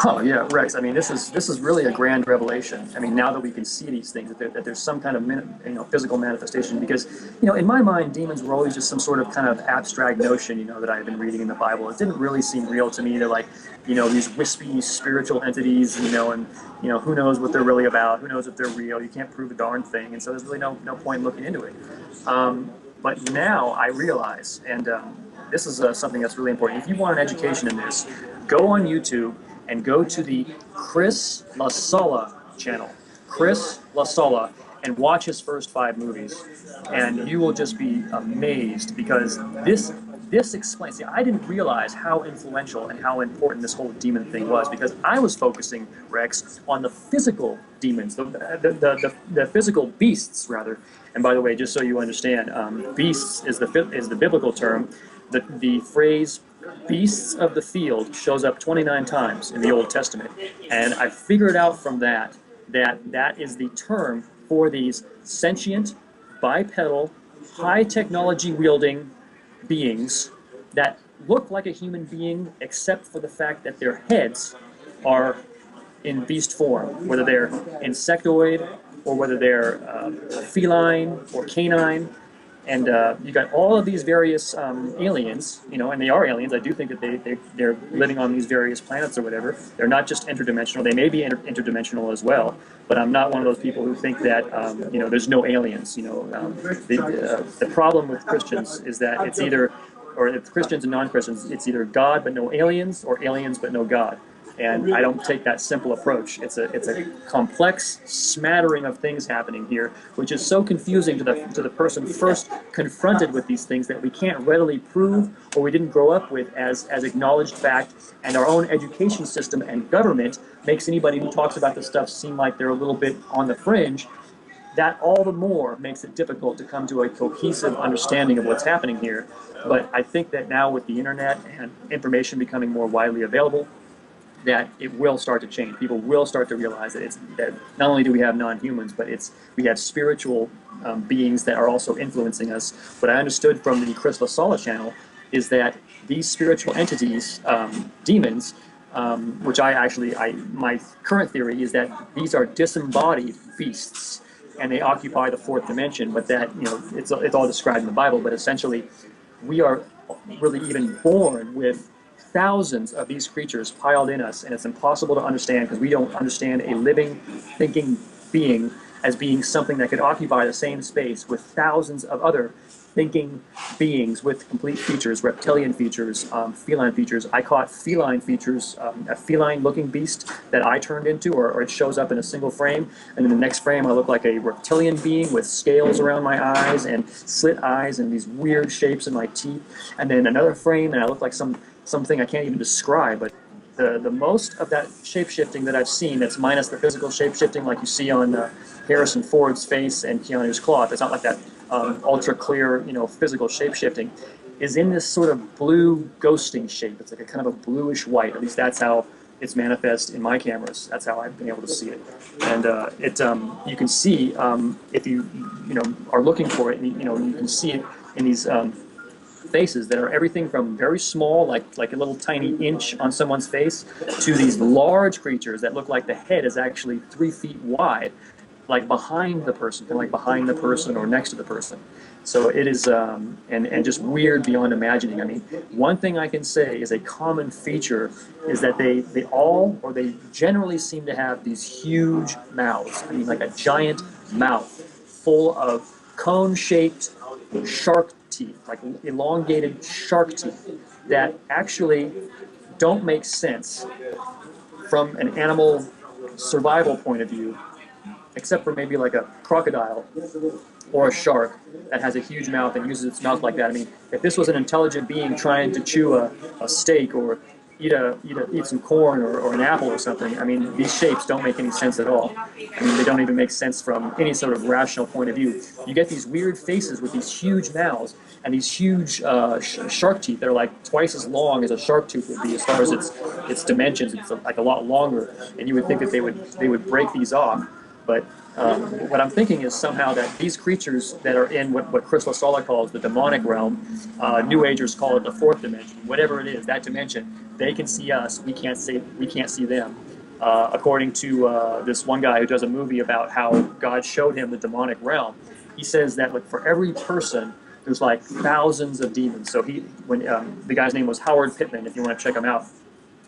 Oh yeah, Rex. I mean, this is really a grand revelation. I mean, now that we can see these things, that there's some kind of physical manifestation. Because in my mind, demons were always just some sort of kind of abstract notion, that I had been reading in the Bible. It didn't really seem real to me. They're like, these wispy spiritual entities, and who knows what they're really about? Who knows if they're real? You can't prove a darn thing, and so there's really no point in looking into it. But now I realize, and this is something that's really important. If you want an education in this, go on YouTube and go to the Chris LaSala channel, Chris LaSala, and watch his first 5 movies, and you will just be amazed, because this explains. See, I didn't realize how influential and how important this whole demon thing was, because I was focusing, Rex, on the physical demons, the physical beasts, rather. And by the way, just so you understand, beasts is the biblical term. The phrase beasts of the field shows up 29 times in the Old Testament, and I figured out from that is the term for these sentient, bipedal, high technology wielding beings that look like a human being, except for the fact that their heads are in beast form, whether they're insectoid or whether they're feline or canine. And you got all of these various aliens, and they are aliens. I do think that they're living on these various planets or whatever. They're not just interdimensional. They may be interdimensional as well, but I'm not one of those people who think that, there's no aliens. The problem with Christians is that it's either, or if Christians and non-Christians, it's either God but no aliens, or aliens but no God. And I don't take that simple approach. It's a complex smattering of things happening here, which is so confusing to the person first confronted with these things that we can't readily prove, or we didn't grow up with as acknowledged fact. And our own education system and government makes anybody who talks about this stuff seem like they're a little bit on the fringe. That all the more makes it difficult to come to a cohesive understanding of what's happening here. But I think that now, with the internet and information becoming more widely available, that it will start to change. People will start to realize that not only do we have non-humans, but we have spiritual beings that are also influencing us. What I understood from the Chris LaSala channel is that these spiritual entities, demons, which my current theory is that these are disembodied beasts, and they occupy the 4th dimension. But that it's all described in the Bible. But essentially, we are really even born with thousands of these creatures piled in us, and it's impossible to understand, because we don't understand a living, thinking being as being something that could occupy the same space with thousands of other thinking beings with complete features, reptilian features, feline features. I caught feline features, a feline-looking beast that I turned into, or it shows up in a single frame, and in the next frame I look like a reptilian being with scales around my eyes and slit eyes and these weird shapes in my teeth, and then another frame and I look like something I can't even describe. But the most of that shape-shifting that I've seen, that's minus the physical shape-shifting like you see on Harrison Ford's face and Keanu's cloth, it's not like that ultra-clear, physical shape-shifting, is in this sort of blue ghosting shape. It's like a kind of a bluish white. At least that's how it's manifest in my cameras. That's how I've been able to see it. And you can see, if you are looking for it, you can see it in these faces that are everything from very small, like a little tiny inch on someone's face, to these large creatures that look like the head is actually 3 feet wide, like behind the person, kind of like behind the person or next to the person. So it is, and just weird beyond imagining. I mean, one thing I can say is a common feature is that they generally seem to have these huge mouths. I mean, like a giant mouth full of cone-shaped shark teeth, like elongated shark teeth, that actually don't make sense from an animal survival point of view, except for maybe like a crocodile or a shark that has a huge mouth and uses its mouth like that. I mean, if this was an intelligent being trying to chew a steak or eat some corn or an apple or something. I mean, these shapes don't make any sense at all. I mean, they don't even make sense from any sort of rational point of view. You get these weird faces with these huge mouths and these huge shark teeth that are like twice as long as a shark tooth would be as far as its dimensions. It's like a lot longer, and you would think that they would break these off. But what I'm thinking is somehow that these creatures that are in what Chris LaSala calls the demonic realm, New Agers call it the fourth dimension, whatever it is, that dimension, they can see us, we can't see them. According to this one guy who does a movie about how God showed him the demonic realm, he says that like for every person, there's like thousands of demons. So the guy's name was Howard Pittman, if you want to check him out.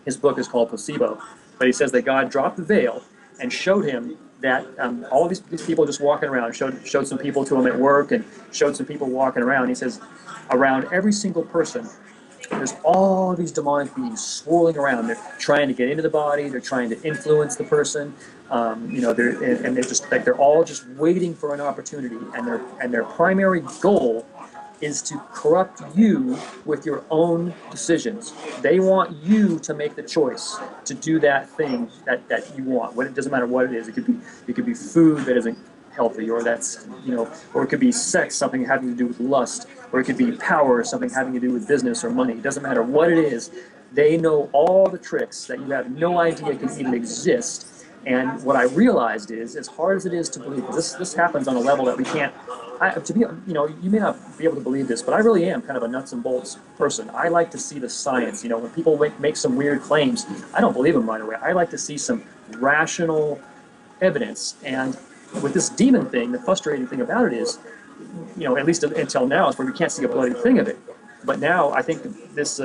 His book is called Placebo. But he says that God dropped the veil and showed him that all of these people just walking around, showed some people to him at work and showed some people walking around. He says around every single person, there's all these demonic beings swirling around. They're trying to get into the body. They're trying to influence the person. They're just like they're all just waiting for an opportunity. And their primary goal is to corrupt you with your own decisions. They want you to make the choice to do that thing that you want. It doesn't matter what it is. It could be food that isn't healthy, or or it could be sex, something having to do with lust, or it could be power, something having to do with business or money. It doesn't matter what it is. They know all the tricks that you have no idea can even exist. And what I realized is, as hard as it is to believe, this happens on a level that we can't. You may not be able to believe this, but I really am kind of a nuts and bolts person. I like to see the science. When people make some weird claims, I don't believe them right away. I like to see some rational evidence. And with this demon thing, the frustrating thing about it is, at least until now, is where we can't see a bloody thing of it. But now I think this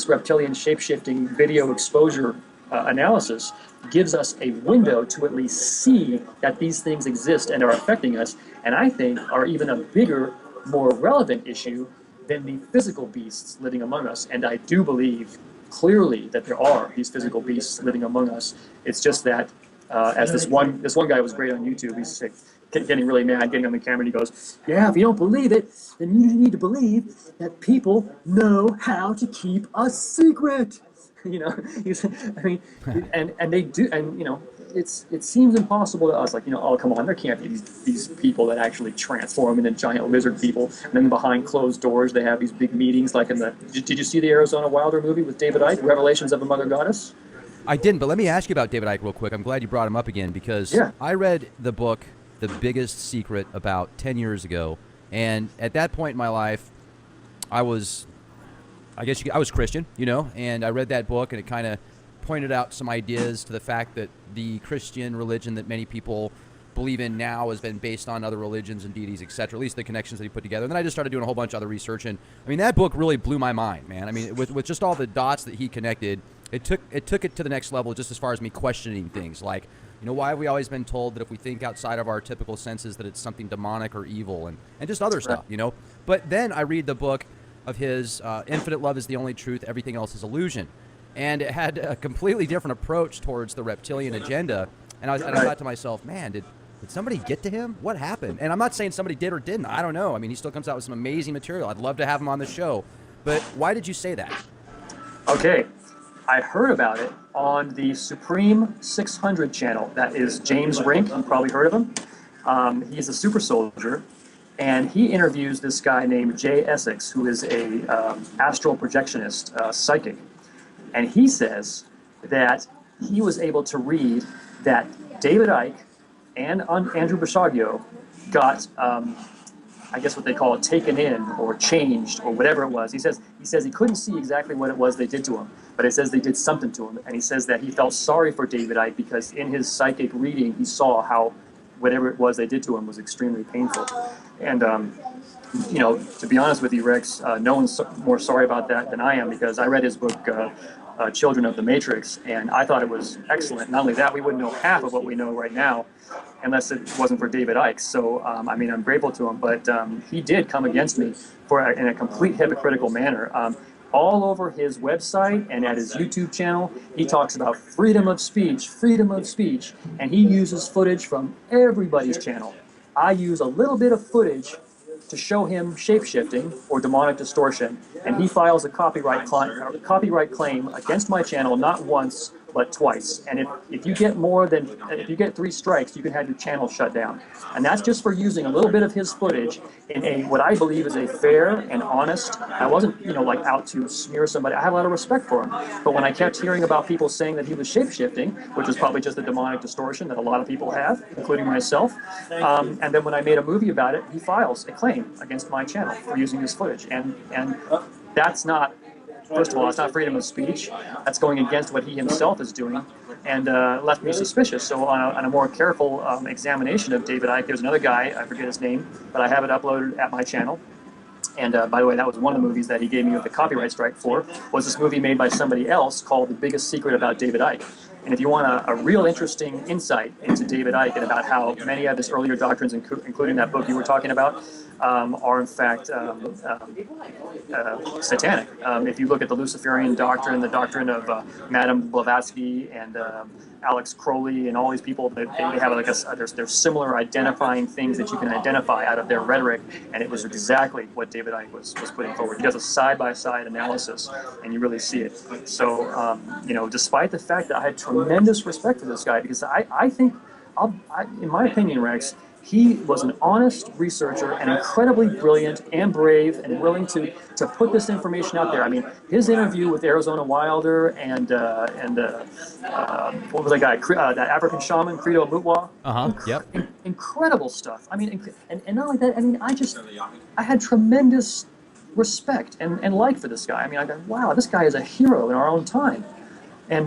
reptilian shape-shifting video exposure analysis gives us a window to at least see that these things exist and are affecting us, and I think are even a bigger, more relevant issue than the physical beasts living among us. And I do believe clearly that there are these physical beasts living among us. It's just that, as this one guy was great on YouTube, he's getting really mad, getting on the camera, and he goes, "Yeah, if you don't believe it, then you need to believe that people know how to keep a secret." And they do, and it seems impossible to us. Like, oh, come on, there can't be these people that actually transform into giant lizard people, and then behind closed doors they have these big meetings. Like did you see the Arizona Wilder movie with David Icke, Revelations of a Mother Goddess? I didn't, but let me ask you about David Icke real quick. I'm glad you brought him up again, because I read the book The Biggest Secret about 10 years ago, and at that point in my life, I was Christian, and I read that book, and it kind of pointed out some ideas to the fact that the Christian religion that many people believe in now has been based on other religions and deities, etc. At least the connections that he put together. And then I just started doing a whole bunch of other research, and I mean, that book really blew my mind, man. I mean, with just all the dots that he connected, it took it to the next level, just as far as me questioning things like, why have we always been told that if we think outside of our typical senses that it's something demonic or evil, and just other stuff, But then I read the book of his Infinite Love is the Only Truth, Everything Else is Illusion. And it had a completely different approach towards the reptilian agenda. And I thought to myself, man, did somebody get to him? What happened? And I'm not saying somebody did or didn't. I don't know. I mean, he still comes out with some amazing material. I'd love to have him on the show. But why did you say that? Okay. I heard about it on the Supreme 600 channel. That is James Rink. You've probably heard of him. He's a super soldier. And he interviews this guy named Jay Essex, who is a astral projectionist, psychic. And he says that he was able to read that David Icke and Andrew Basiago got, I guess what they call it, taken in or changed or whatever it was. He says he couldn't see exactly what it was they did to him, but it says they did something to him. And he says that he felt sorry for David Icke because in his psychic reading, he saw how whatever it was they did to him was extremely painful. And, to be honest with you, Rex, no one's more sorry about that than I am, because I read his book, Children of the Matrix, and I thought it was excellent. Not only that, we wouldn't know half of what we know right now unless it wasn't for David Icke. So, I'm grateful to him, but he did come against me in a complete hypocritical manner. All over his website and at his YouTube channel, he talks about freedom of speech, and he uses footage from everybody's channel. I use a little bit of footage to show him shapeshifting or demonic distortion, and he files a copyright claim against my channel not once but twice. And if you get 3 strikes, you can have your channel shut down. And that's just for using a little bit of his footage in a what I believe is a fair and honest. I wasn't, like out to smear somebody. I have a lot of respect for him. But when I kept hearing about people saying that he was shapeshifting, which was probably just a demonic distortion that a lot of people have, including myself, and then when I made a movie about it, he files a claim against my channel for using his footage. And that's not, first of all, it's not freedom of speech. That's going against what he himself is doing, and left me suspicious. So on a more careful examination of David Icke, there's another guy, I forget his name, but I have it uploaded at my channel. And by the way, that was one of the movies that he gave me the copyright strike for, was this movie made by somebody else called The Biggest Secret About David Icke. And if you want a real interesting insight into David Icke and about how many of his earlier doctrines, including that book you were talking about, are in fact satanic. If you look at the Luciferian doctrine, the doctrine of Madame Blavatsky and Alex Crowley and all these people, they have like there's similar identifying things that you can identify out of their rhetoric, and it was exactly what David Icke was putting forward. He does a side-by-side analysis, and you really see it. So, despite the fact that I had tremendous respect for this guy, because I think, in my opinion, Rex, he was an honest researcher and incredibly brilliant and brave and willing to put this information out there. I mean, his interview with Arizona Wilder and what was that guy? That African shaman, Credo Mutwa. Yep. Incredible stuff. I mean, and not only that. I mean, I had tremendous respect and like for this guy. I mean, I go, wow, this guy is a hero in our own time. And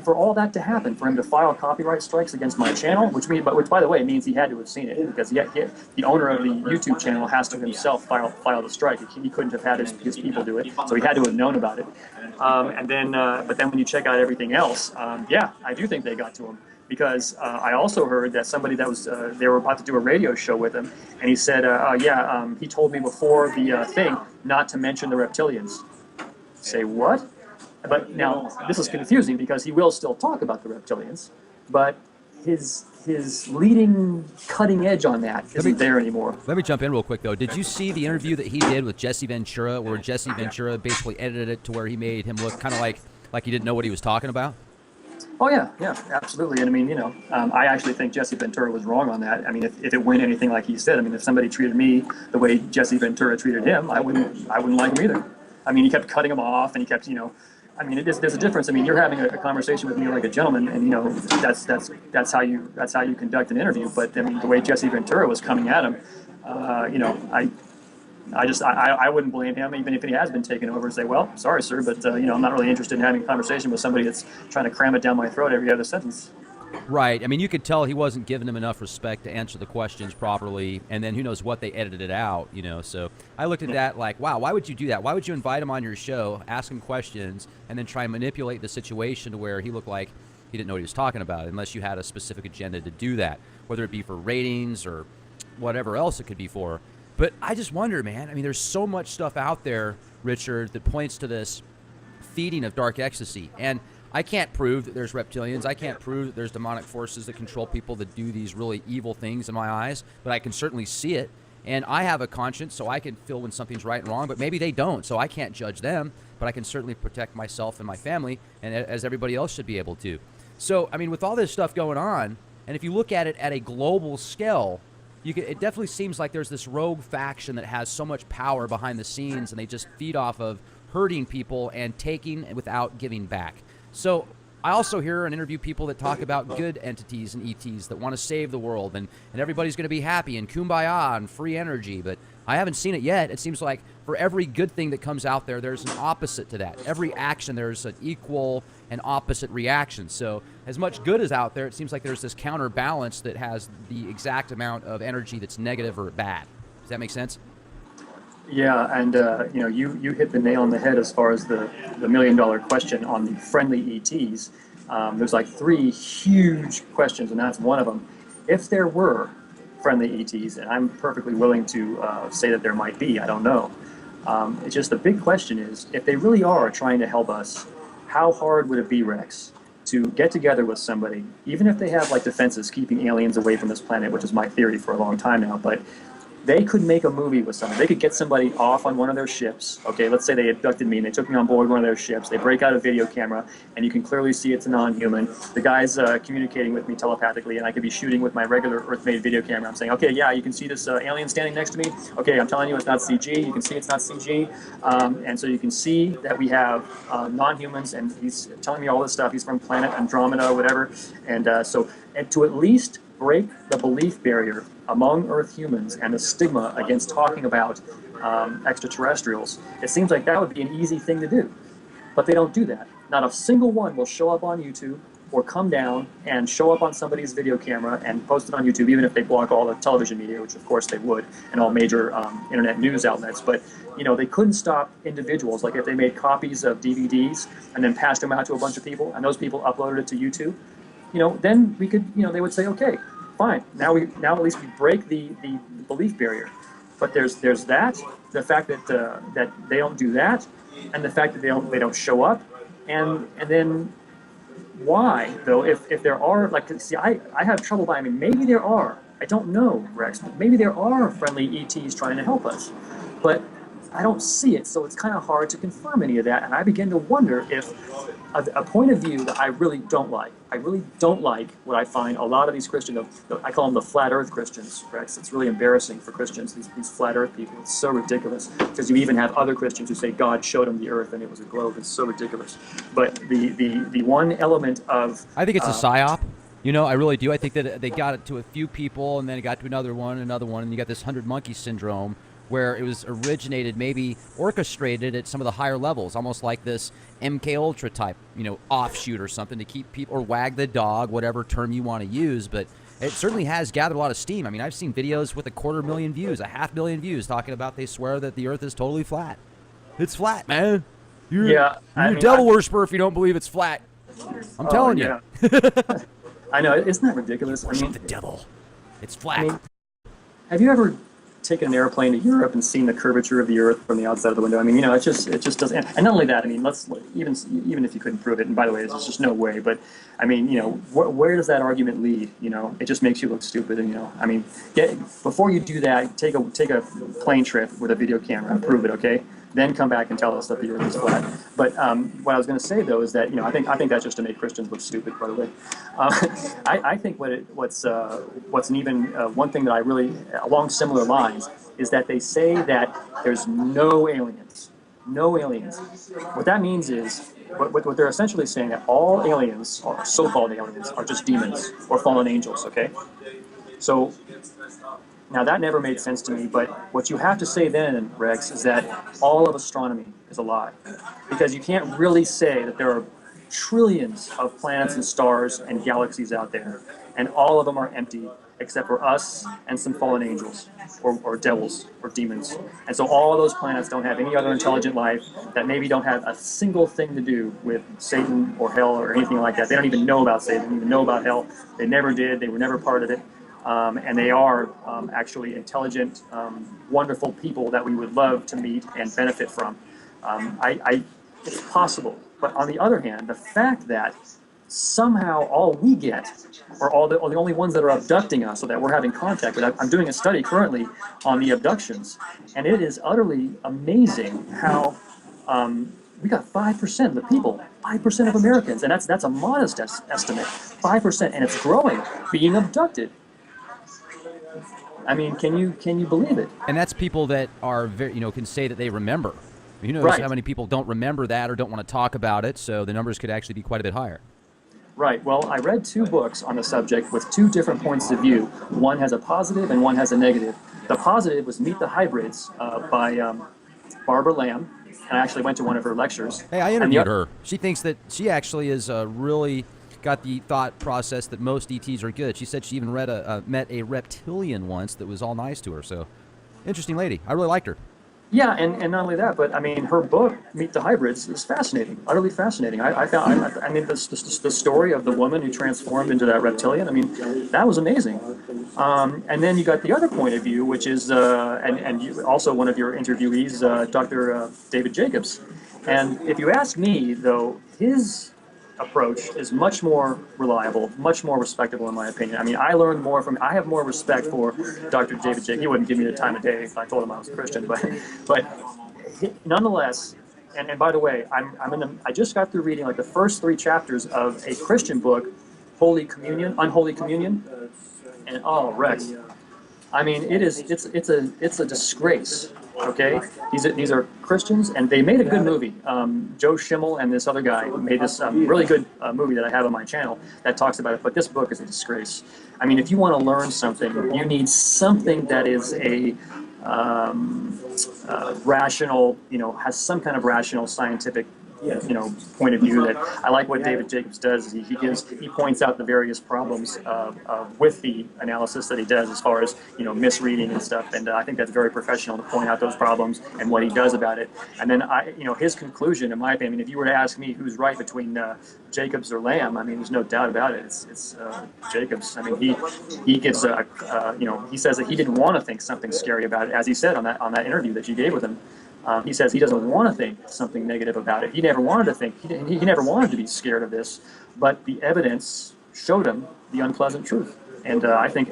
for all that to happen, for him to file copyright strikes against my channel, which by the way means he had to have seen it, because the owner of the YouTube channel has to himself file the strike. He couldn't have had his people do it, so he had to have known about it. But then when you check out everything else, yeah, I do think they got to him, because I also heard that somebody that was they were about to do a radio show with him, and he said, he told me before the thing not to mention the reptilians. Say what? But now, this is confusing because he will still talk about the reptilians, but his leading cutting edge on that isn't there anymore. Let me jump in real quick, though. Did you see the interview that he did with Jesse Ventura, where Jesse Ventura basically edited it to where he made him look kind of like he didn't know what he was talking about? Oh, yeah, absolutely. And I mean, I actually think Jesse Ventura was wrong on that. I mean, if it went anything like he said, I mean, if somebody treated me the way Jesse Ventura treated him, I wouldn't like him either. I mean, he kept cutting him off, and he kept, I mean, there's a difference. I mean, you're having a conversation with me like a gentleman, and that's how you conduct an interview. But I mean, the way Jesse Ventura was coming at him, I wouldn't blame him, even if he has been taken over, and say, well, sorry, sir, but I'm not really interested in having a conversation with somebody that's trying to cram it down my throat every other sentence. Right. I mean, you could tell he wasn't giving him enough respect to answer the questions properly, and then who knows what they edited it out, So I looked at that like, wow, why would you do that? Why would you invite him on your show, ask him questions, and then try and manipulate the situation to where he looked like he didn't know what he was talking about, unless you had a specific agenda to do that, whether it be for ratings or whatever else it could be for. But I just wonder, man, I mean, there's so much stuff out there, Richard, that points to this feeding of dark ecstasy. And I can't prove that there's reptilians. I can't prove that there's demonic forces that control people that do these really evil things in my eyes, but I can certainly see it. And I have a conscience, so I can feel when something's right and wrong, but maybe they don't, so I can't judge them, but I can certainly protect myself and my family, and as everybody else should be able to. So, I mean, with all this stuff going on, and if you look at it at a global scale, it definitely seems like there's this rogue faction that has so much power behind the scenes, and they just feed off of hurting people and taking without giving back. So I also hear and interview people that talk about good entities and ETs that want to save the world, and everybody's going to be happy and kumbaya and free energy, but I haven't seen it yet. It seems like for every good thing that comes out there, there's an opposite to that. Every action, there's an equal and opposite reaction. So as much good as out there, it seems like there's this counterbalance that has the exact amount of energy that's negative or bad. Does that make sense? Yeah, and you hit the nail on the head as far as the $1 million question on the friendly ETs. There's like 3 huge questions, and that's one of them. If there were friendly ETs, and I'm perfectly willing to say that there might be, I don't know. It's just the big question is, if they really are trying to help us, how hard would it be, Rex, to get together with somebody, even if they have like defenses keeping aliens away from this planet, which is my theory for a long time now, but They could make a movie with someone. They could get somebody off on one of their ships. Okay, let's say they abducted me and they took me on board one of their ships. They break out a video camera, and you can clearly see it's a non-human. The guy's communicating with me telepathically, and I could be shooting with my regular Earth-made video camera. I'm saying, okay, yeah, you can see this alien standing next to me. Okay, I'm telling you it's not CG. You can see it's not CG. And so you can see that we have non-humans, and he's telling me all this stuff. He's from planet Andromeda, whatever. And to at least break the belief barrier among Earth humans and the stigma against talking about extraterrestrials, it seems like that would be an easy thing to do. But they don't do that. Not a single one will show up on YouTube or come down and show up on somebody's video camera and post it on YouTube, even if they block all the television media, which of course they would, and all major internet news outlets. But they couldn't stop individuals. Like if they made copies of DVDs and then passed them out to a bunch of people, and those people uploaded it to YouTube, then we could, they would say, okay, fine. Now at least we break the belief barrier. But there's that, the fact that that they don't do that, and the fact that they don't show up, and then why though? If there are, like, see, I have trouble by. I mean, maybe there are. I don't know, Rex. But maybe there are friendly ETs trying to help us, but I don't see it, so it's kind of hard to confirm any of that, and I begin to wonder if a point of view that I really don't like. I really don't like what I find a lot of these Christians, I call them the flat earth Christians, Rex. It's really embarrassing for Christians, these flat earth people. It's so ridiculous, because you even have other Christians who say God showed them the earth and it was a globe. It's so ridiculous. But the one element of... I think it's a psyop. I really do. I think that they got it to a few people, and then it got to another one, and you got this 100 monkey syndrome, where it was originated, maybe orchestrated at some of the higher levels, almost like this MK Ultra type, offshoot or something to keep people, or wag the dog, whatever term you want to use. But it certainly has gathered a lot of steam. I mean, I've seen videos with 250,000 views, 500,000 views, talking about they swear that the Earth is totally flat. It's flat, man. You're a devil worshiper if you don't believe it's flat. I'm telling you. I know, isn't that ridiculous? Worship the devil. It's flat. Have you ever taken an airplane to Europe and seen the curvature of the Earth from the outside of the window? I mean, it just doesn't. And not only that, I mean, even if you couldn't prove it, and by the way, there's just no way. But I mean, where does that argument lead? It just makes you look stupid. And I mean, before you do that, take a plane trip with a video camera and prove it, okay? Then come back and tell us that the Earth is flat. But what I was going to say though is that I think that's just to make Christians look stupid. By the way, I think what's an even one thing that I really, along similar lines, is that they say that there's no aliens. No aliens. What that means is, what they're essentially saying, that all aliens, or so-called aliens, are just demons or fallen angels. Okay, so. Now, that never made sense to me, but what you have to say then, Rex, is that all of astronomy is a lie. Because you can't really say that there are trillions of planets and stars and galaxies out there, and all of them are empty, except for us and some fallen angels, or devils, or demons. And so all of those planets don't have any other intelligent life, that maybe don't have a single thing to do with Satan or hell or anything like that. They don't even know about Satan, they don't even know about hell. They never did, they were never part of it. And they are actually intelligent, wonderful people that we would love to meet and benefit from. It's possible. But on the other hand, the fact that somehow all we get are the only ones that are abducting us, so that we're having contact with. I'm doing a study currently on the abductions, and it is utterly amazing how we got 5% of the people, 5% of Americans, and that's a modest estimate, 5%, and it's growing, being abducted. I mean, can you believe it? And that's people that are very, can say that they remember. Right. How many people don't remember that or don't want to talk about it, so the numbers could actually be quite a bit higher. Right. Well, I read 2 books on the subject with 2 different points of view. One has a positive and one has a negative. The positive was Meet the Hybrids by Barbara Lamb, and I actually went to one of her lectures. Hey, I interviewed her. She thinks that she actually is really got the thought process that most ETs are good. She said she even met a reptilian once that was all nice to her. So, interesting lady. I really liked her. Yeah, and not only that, but I mean, her book Meet the Hybrids is fascinating, utterly fascinating. I mean, the story of the woman who transformed into that reptilian. I mean, that was amazing. And then you got the other point of view, which is and you, also one of your interviewees, Dr. David Jacobs. And if you ask me, though, his approach is much more reliable, much more respectable in my opinion. I mean, I learned more from, I have more respect for Dr. David Jacobs. He wouldn't give me the time of day if I told him I was a Christian, but nonetheless, and by the way, I just got through reading like the first 3 chapters of a Christian book, Holy Communion, Unholy Communion, and oh, Rex, I mean, it's a disgrace. Okay, these are Christians, and they made a good movie. Joe Schimmel and this other guy made this really good movie that I have on my channel that talks about it. But this book is a disgrace. I mean, if you want to learn something, you need something that is a rational, has some kind of rational scientific point of view. That I like what David Jacobs does. He points out the various problems with the analysis that he does as far as misreading and stuff, and I think that's very professional to point out those problems and what he does about it. And then his conclusion, in my opinion, if you were to ask me who's right between Jacobs or Lamb, I mean, there's no doubt about it. It's Jacobs. I mean, he gives he says that he didn't want to think something scary about it, as he said on that interview that you gave with him. He says he doesn't want to think something negative about it. He never wanted to think. He never wanted to be scared of this, but the evidence showed him the unpleasant truth. And I think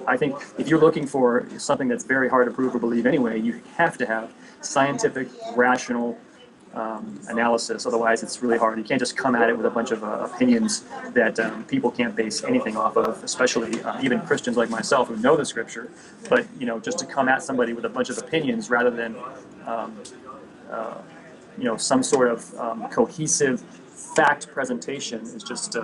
if you're looking for something that's very hard to prove or believe anyway, you have to have scientific, rational analysis. Otherwise, it's really hard. You can't just come at it with a bunch of opinions that people can't base anything off of, especially even Christians like myself who know the Scripture. But just to come at somebody with a bunch of opinions rather than some sort of cohesive fact presentation is just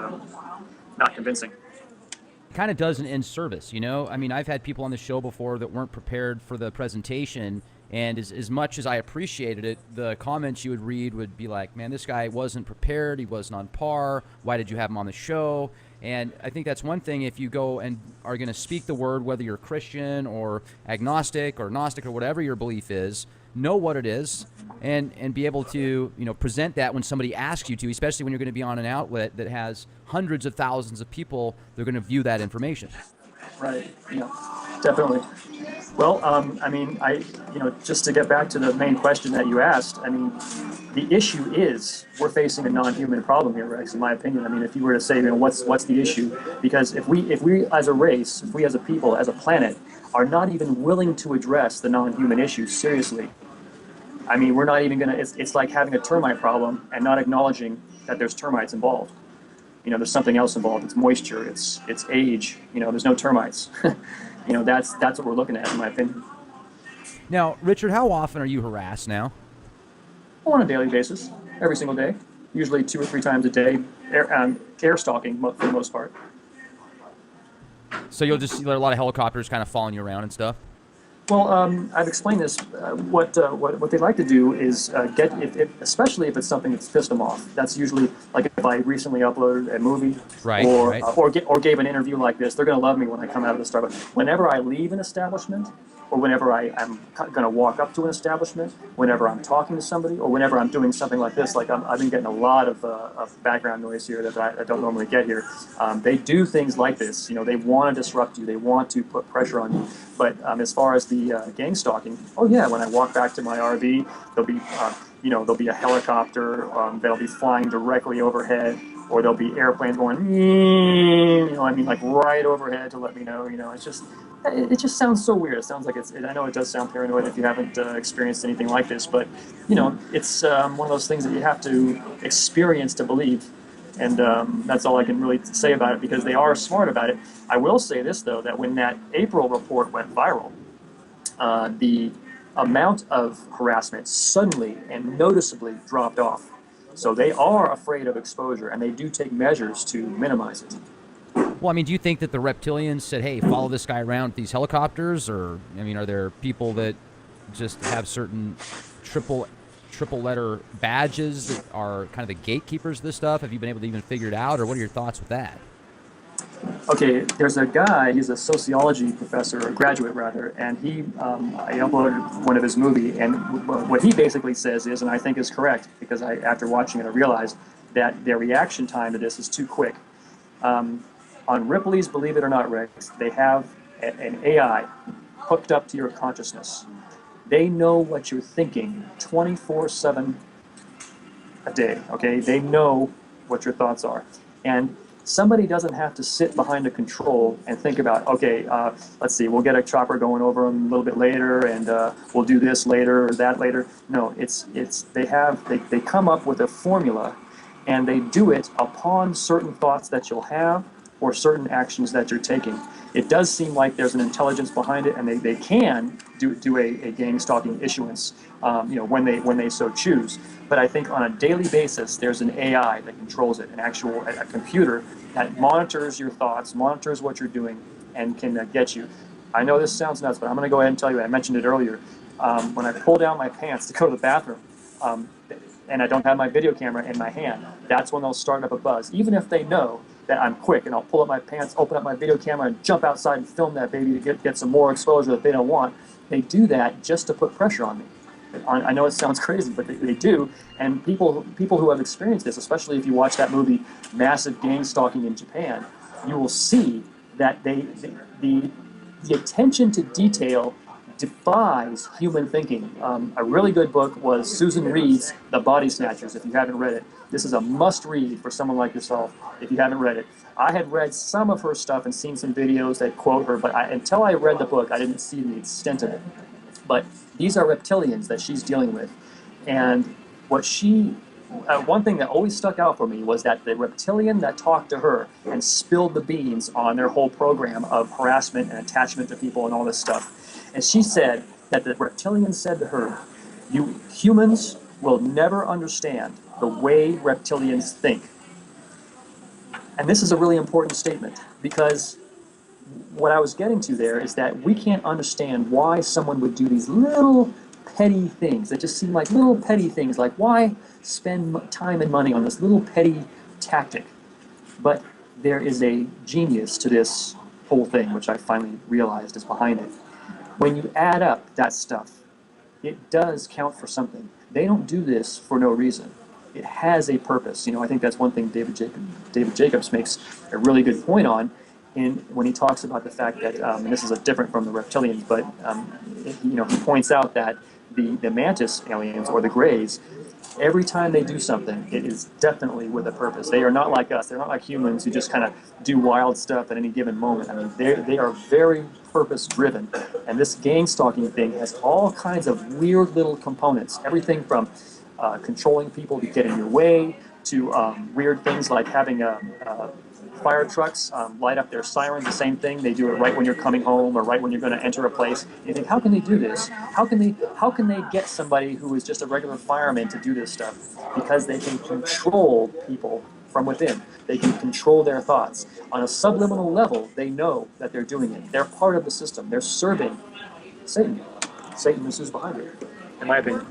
not convincing. It kind of does an in-service, I mean, I've had people on the show before that weren't prepared for the presentation, and as much as I appreciated it, the comments you would read would be like, man, this guy wasn't prepared, he wasn't on par, why did you have him on the show? And I think that's one thing, if you go and are going to speak the word, whether you're Christian or agnostic or Gnostic or whatever your belief is, know what it is and be able to present that when somebody asks you to, especially when you're going to be on an outlet that has hundreds of thousands of people. They're going to view that information. Right. Yeah, definitely. Well, I mean, just to get back to the main question that you asked, I mean, the issue is we're facing a non-human problem here, Rex, in my opinion. I mean, if you were to say, what's the issue? Because if we as a race, if we as a people, as a planet, are not even willing to address the non-human issues seriously, I mean, we're not even going to, it's like having a termite problem and not acknowledging that there's termites involved. There's something else involved. It's moisture, it's age, there's no termites. That's what we're looking at, in my opinion. Now, Richard, how often are you harassed now? On a daily basis, every single day, usually 2 or 3 times a day, air stalking for the most part. So you'll just see a lot of helicopters kind of following you around and stuff? Well, I've explained this. What they like to do is especially if it's something that's pissed them off. That's usually like if I recently uploaded a movie, right, or gave an interview like this. They're going to love me when I come out of the Starbucks. Whenever I leave an establishment, or whenever I'm going to walk up to an establishment, whenever I'm talking to somebody, or whenever I'm doing something like this, like I've been getting a lot of background noise here that I don't normally get here. They do things like this. They want to disrupt you. They want to put pressure on you. But as far as the gang stalking, oh yeah, when I walk back to my RV, there'll be a helicopter that'll be flying directly overhead, or there'll be airplanes going, like right overhead to let me know. It just sounds so weird. It sounds like I know it does sound paranoid if you haven't experienced anything like this, but it's one of those things that you have to experience to believe. And that's all I can really say about it, because they are smart about it. I will say this, though, that when that April report went viral, the amount of harassment suddenly and noticeably dropped off. So they are afraid of exposure, and they do take measures to minimize it. Well, I mean, do you think that the Reptilians said, hey, follow this guy around with these helicopters? Or, I mean, are there people that just have certain triple letter badges that are kind of the gatekeepers of this stuff? Have you been able to even figure it out, or what are your thoughts with that? Okay, there's a guy, he's a sociology professor, or graduate rather, and I uploaded one of his movie, and what he basically says is, and I think is correct, because after watching it I realized that their reaction time to this is too quick. On Ripley's Believe It or Not, Rex, they have an AI hooked up to your consciousness. They know what you're thinking 24/7 a day, okay? They know what your thoughts are. And somebody doesn't have to sit behind a control and think about, okay, let's see, we'll get a chopper going over them a little bit later, and we'll do this later or that later. No, they come up with a formula, and they do it upon certain thoughts that you'll have or certain actions that you're taking. It does seem like there's an intelligence behind it, and they can do a gang stalking issuance, when they so choose. But I think on a daily basis, there's an AI that controls it, a computer that monitors your thoughts, monitors what you're doing, and can get you. I know this sounds nuts, but I'm going to go ahead and tell you, I mentioned it earlier. When I pull down my pants to go to the bathroom, and I don't have my video camera in my hand, that's when they'll start up a buzz. Even if they know that I'm quick, and I'll pull up my pants, open up my video camera, and jump outside and film that baby to get some more exposure that they don't want. They do that just to put pressure on me. I know it sounds crazy, but they do. And people who have experienced this, especially if you watch that movie, Massive Gang Stalking in Japan, you will see that the attention to detail defies human thinking. A really good book was Susan Reed's The Body Snatchers, if you haven't read it. This is a must-read for someone like yourself if you haven't read it. I had read some of her stuff and seen some videos that quote her, but until I read the book, I didn't see the extent of it. But these are reptilians that she's dealing with. And what one thing that always stuck out for me was that the reptilian that talked to her and spilled the beans on their whole program of harassment and attachment to people and all this stuff. And she said that the reptilian said to her, "You humans will never understand the way reptilians think." And this is a really important statement, because what I was getting to there is that we can't understand why someone would do these little petty things that just seem like little petty things, like why spend time and money on this little petty tactic? But there is a genius to this whole thing, which I finally realized is behind it. When you add up that stuff, it does count for something. They don't do this for no reason. It has a purpose. I think that's one thing David Jacobs makes a really good point on, when he talks about the fact that, and this is different from the reptilians, but he points out that the mantis aliens, or the Greys, every time they do something, it is definitely with a purpose. They are not like us. They're not like humans who just kind of do wild stuff at any given moment. I mean, they are very purpose-driven. And this gang stalking thing has all kinds of weird little components, everything from controlling people to get in your way, to weird things like having fire trucks light up their sirens. The same thing. They do it right when you're coming home or right when you're going to enter a place. And you think, how can they do this? How can they get somebody who is just a regular fireman to do this stuff? Because they can control people from within. They can control their thoughts. On a subliminal level, they know that they're doing it. They're part of the system. They're serving Satan. Satan is who's behind it, in my opinion.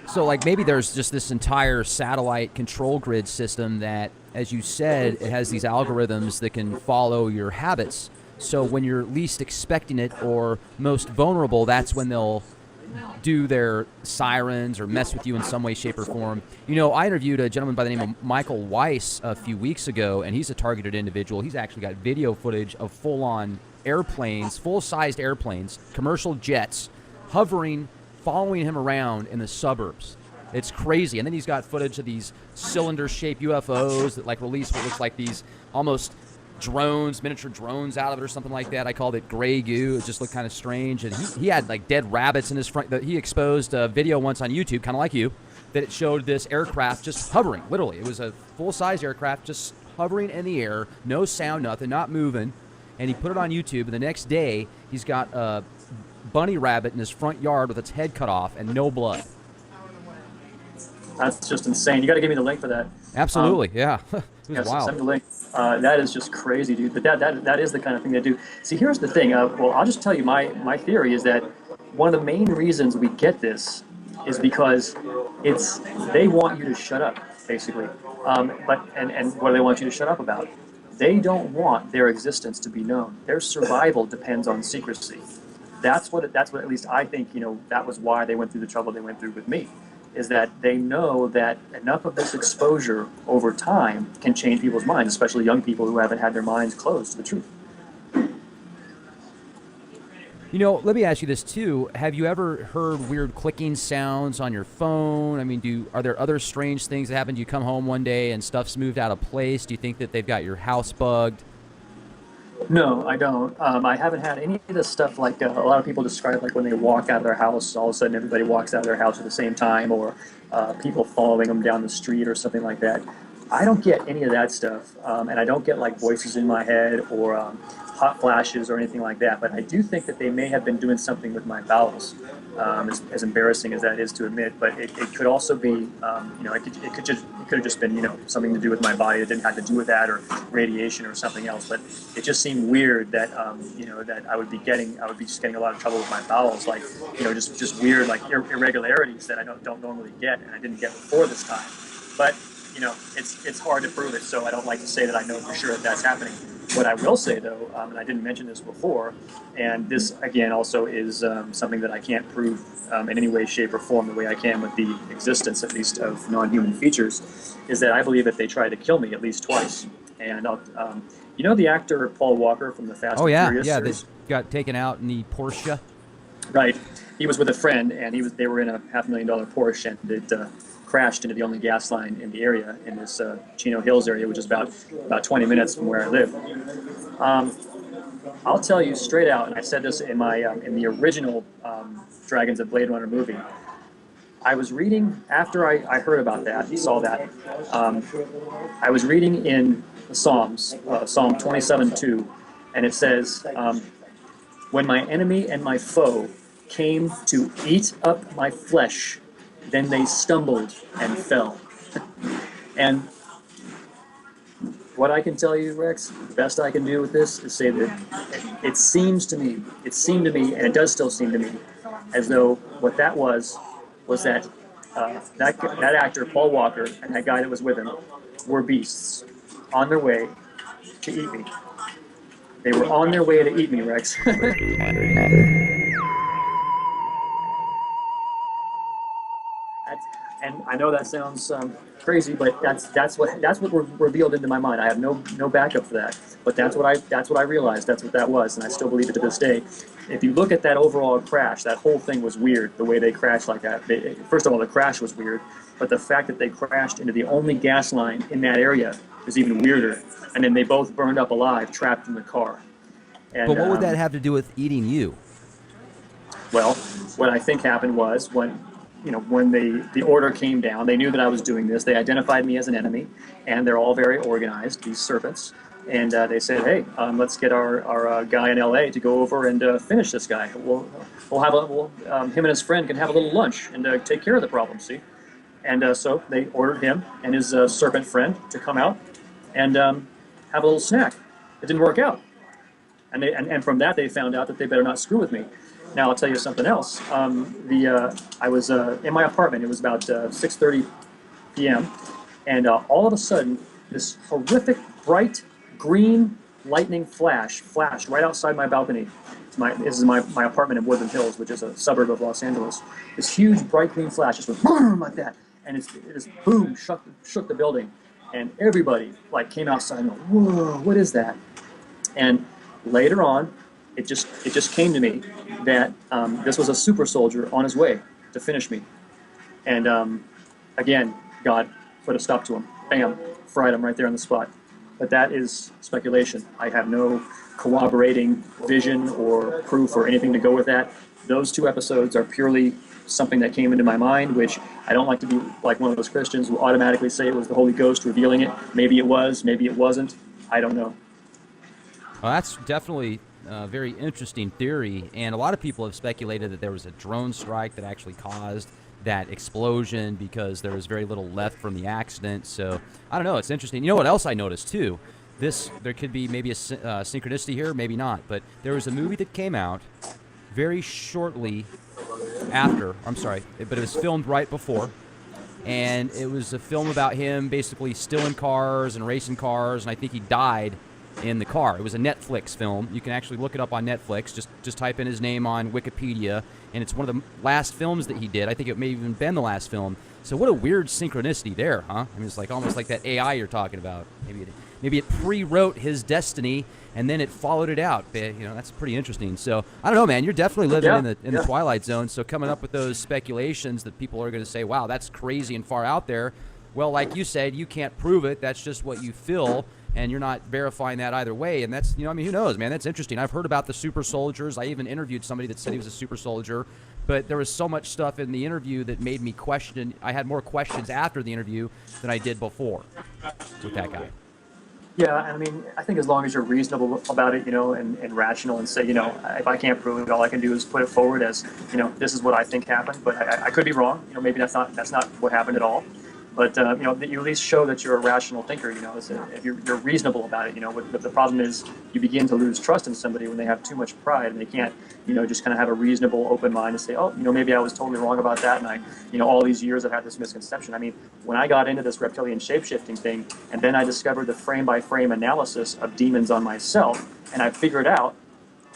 So, maybe there's just this entire satellite control grid system that, as you said, it has these algorithms that can follow your habits. So when you're least expecting it or most vulnerable, that's when they'll do their sirens or mess with you in some way, shape, or form. I interviewed a gentleman by the name of Michael Weiss a few weeks ago, and he's a targeted individual. He's actually got video footage of full-on airplanes, full-sized airplanes, commercial jets, hovering, following him around in the suburbs. It's crazy. And then he's got footage of these cylinder-shaped UFOs that release what looks like these almost drones, miniature drones out of it or something like that. I called it gray goo. It just looked kind of strange. And he had dead rabbits in his front. He exposed a video once on YouTube, kind of like you, that it showed this aircraft just hovering. Literally, it was a full-size aircraft just hovering in the air, no sound, nothing, not moving. And he put it on YouTube. And the next day, he's got a bunny rabbit in his front yard with its head cut off and no blood. That's just insane. You got to give me the link for that. Absolutely, yeah. It was wild. Send me the link. That is just crazy, dude. But that is the kind of thing they do. See, here's the thing. Well, I'll just tell you my theory is that one of the main reasons we get this is because they want you to shut up, basically. And what do they want you to shut up about? They don't want their existence to be known. Their survival depends on secrecy. That's what at least I think, that was why they went through the trouble they went through with me, is that they know that enough of this exposure over time can change people's minds, especially young people who haven't had their minds closed to the truth. Let me ask you this too. Have you ever heard weird clicking sounds on your phone? I mean, are there other strange things that happen? Do you come home one day and stuff's moved out of place? Do you think that they've got your house bugged? No, I don't. I haven't had any of this stuff like a lot of people describe, like when they walk out of their house, all of a sudden everybody walks out of their house at the same time, or people following them down the street or something like that. I don't get any of that stuff, and I don't get like voices in my head or hot flashes or anything like that. But I do think that they may have been doing something with my bowels, as embarrassing as that is to admit. But it could also be, it could have just been, something to do with my body that didn't have to do with that, or radiation or something else. But it just seemed weird that, that I would be just getting a lot of trouble with my bowels, like, just weird, like irregularities that I don't normally get, and I didn't get before this time. But it's hard to prove it, so I don't like to say that I know for sure that that's happening. What I will say, though, and I didn't mention this before, and this, again, also is something that I can't prove in any way, shape, or form the way I can with the existence, at least, of non-human features, is that I believe that they tried to kill me at least twice. And, the actor Paul Walker from the Fast and Furious series? They got taken out in the Porsche. Right. He was with a friend, and they were in a $500,000 Porsche, and it crashed into the only gas line in the area, in this Chino Hills area, which is about 20 minutes from where I live. I'll tell you straight out, and I said this in my in the original Dragons of Blade Runner movie. I was reading, after I heard about that, saw that, I was reading in the Psalms, Psalm 27:2, and it says, when my enemy and my foe came to eat up my flesh, then they stumbled and fell. And what I can tell you, Rex, the best I can do with this is say that it seemed to me, and it does still seem to me, as though what that was that that actor, Paul Walker, and that guy that was with him were beasts on their way to eat me. They were on their way to eat me, Rex. And I know that sounds crazy, but that's what revealed into my mind. I have no backup for that, but that's what I realized. That's what that was, and I still believe it to this day. If you look at that overall crash, that whole thing was weird. The way they crashed like that. First of all, the crash was weird, but the fact that they crashed into the only gas line in that area is even weirder. And then they both burned up alive, trapped in the car. And, but what would that have to do with eating you? Well, what I think happened was when the order came down, they knew that I was doing this. They identified me as an enemy, and they're all very organized, these serpents. And they said, hey, let's get our guy in L.A. to go over and finish this guy. Him and his friend can have a little lunch and take care of the problem, see? And so they ordered him and his serpent friend to come out and have a little snack. It didn't work out. And from that, they found out that they better not screw with me. Now, I'll tell you something else. I was in my apartment. It was about 6:30 p.m. And all of a sudden, this horrific, bright, green lightning flashed right outside my balcony. This is my apartment in Woodland Hills, which is a suburb of Los Angeles. This huge, bright, green flash just went boom like that. And it just boom, shook the building. And everybody came outside and went, whoa, what is that? And later on, it just came to me that this was a super soldier on his way to finish me. And again, God put a stop to him. Bam, fried him right there on the spot. But that is speculation. I have no corroborating vision or proof or anything to go with that. Those two episodes are purely something that came into my mind, which I don't like to be like one of those Christians who automatically say it was the Holy Ghost revealing it. Maybe it was, maybe it wasn't. I don't know. Well, that's definitely a very interesting theory, and a lot of people have speculated that there was a drone strike that actually caused that explosion because there was very little left from the accident. So I don't know. It's interesting. You know what else I noticed too? There could be maybe a synchronicity here, maybe not. But there was a movie that came out very shortly after. I'm sorry, but it was filmed right before, and it was a film about him basically stealing cars and racing cars, and I think he died in the car. It was a Netflix film. You can actually look it up on Netflix. Just type in his name on Wikipedia, and it's one of the last films that he did. I think it may have even been the last film. So what a weird synchronicity there, huh? I mean, it's almost like that AI you're talking about. Maybe maybe it pre-wrote his destiny and then it followed it out. That's pretty interesting. So I don't know, man. You're definitely living in the Twilight Zone. So coming up with those speculations that people are going to say, wow, that's crazy and far out there. Well, like you said, you can't prove it. That's just what you feel. And you're not verifying that either way. And that's, who knows, man? That's interesting. I've heard about the super soldiers. I even interviewed somebody that said he was a super soldier. But there was so much stuff in the interview that made me question. I had more questions after the interview than I did before with that guy. Yeah, I mean, I think as long as you're reasonable about it, and rational and say, if I can't prove it, all I can do is put it forward as, this is what I think happened. But I could be wrong. Maybe that's not what happened at all. But, you at least show that you're a rational thinker, if you're reasonable about it. The problem is you begin to lose trust in somebody when they have too much pride and they can't, just kind of have a reasonable, open mind and say, oh, maybe I was totally wrong about that. And all these years I've had this misconception. I mean, when I got into this reptilian shapeshifting thing, and then I discovered the frame-by-frame analysis of demons on myself, and I figured out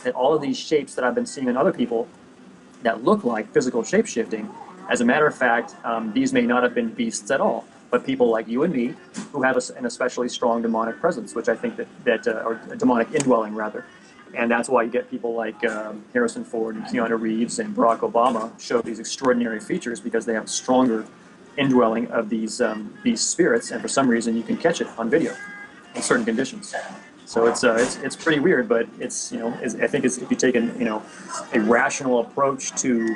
that all of these shapes that I've been seeing in other people that look like physical shapeshifting, as a matter of fact, these may not have been beasts at all, but people like you and me who have an especially strong demonic presence, which I think or demonic indwelling, rather. And that's why you get people like Harrison Ford and Keanu Reeves and Barack Obama show these extraordinary features because they have stronger indwelling of these spirits, and for some reason you can catch it on video in certain conditions. So it's pretty weird, but it's I think if you take a rational approach to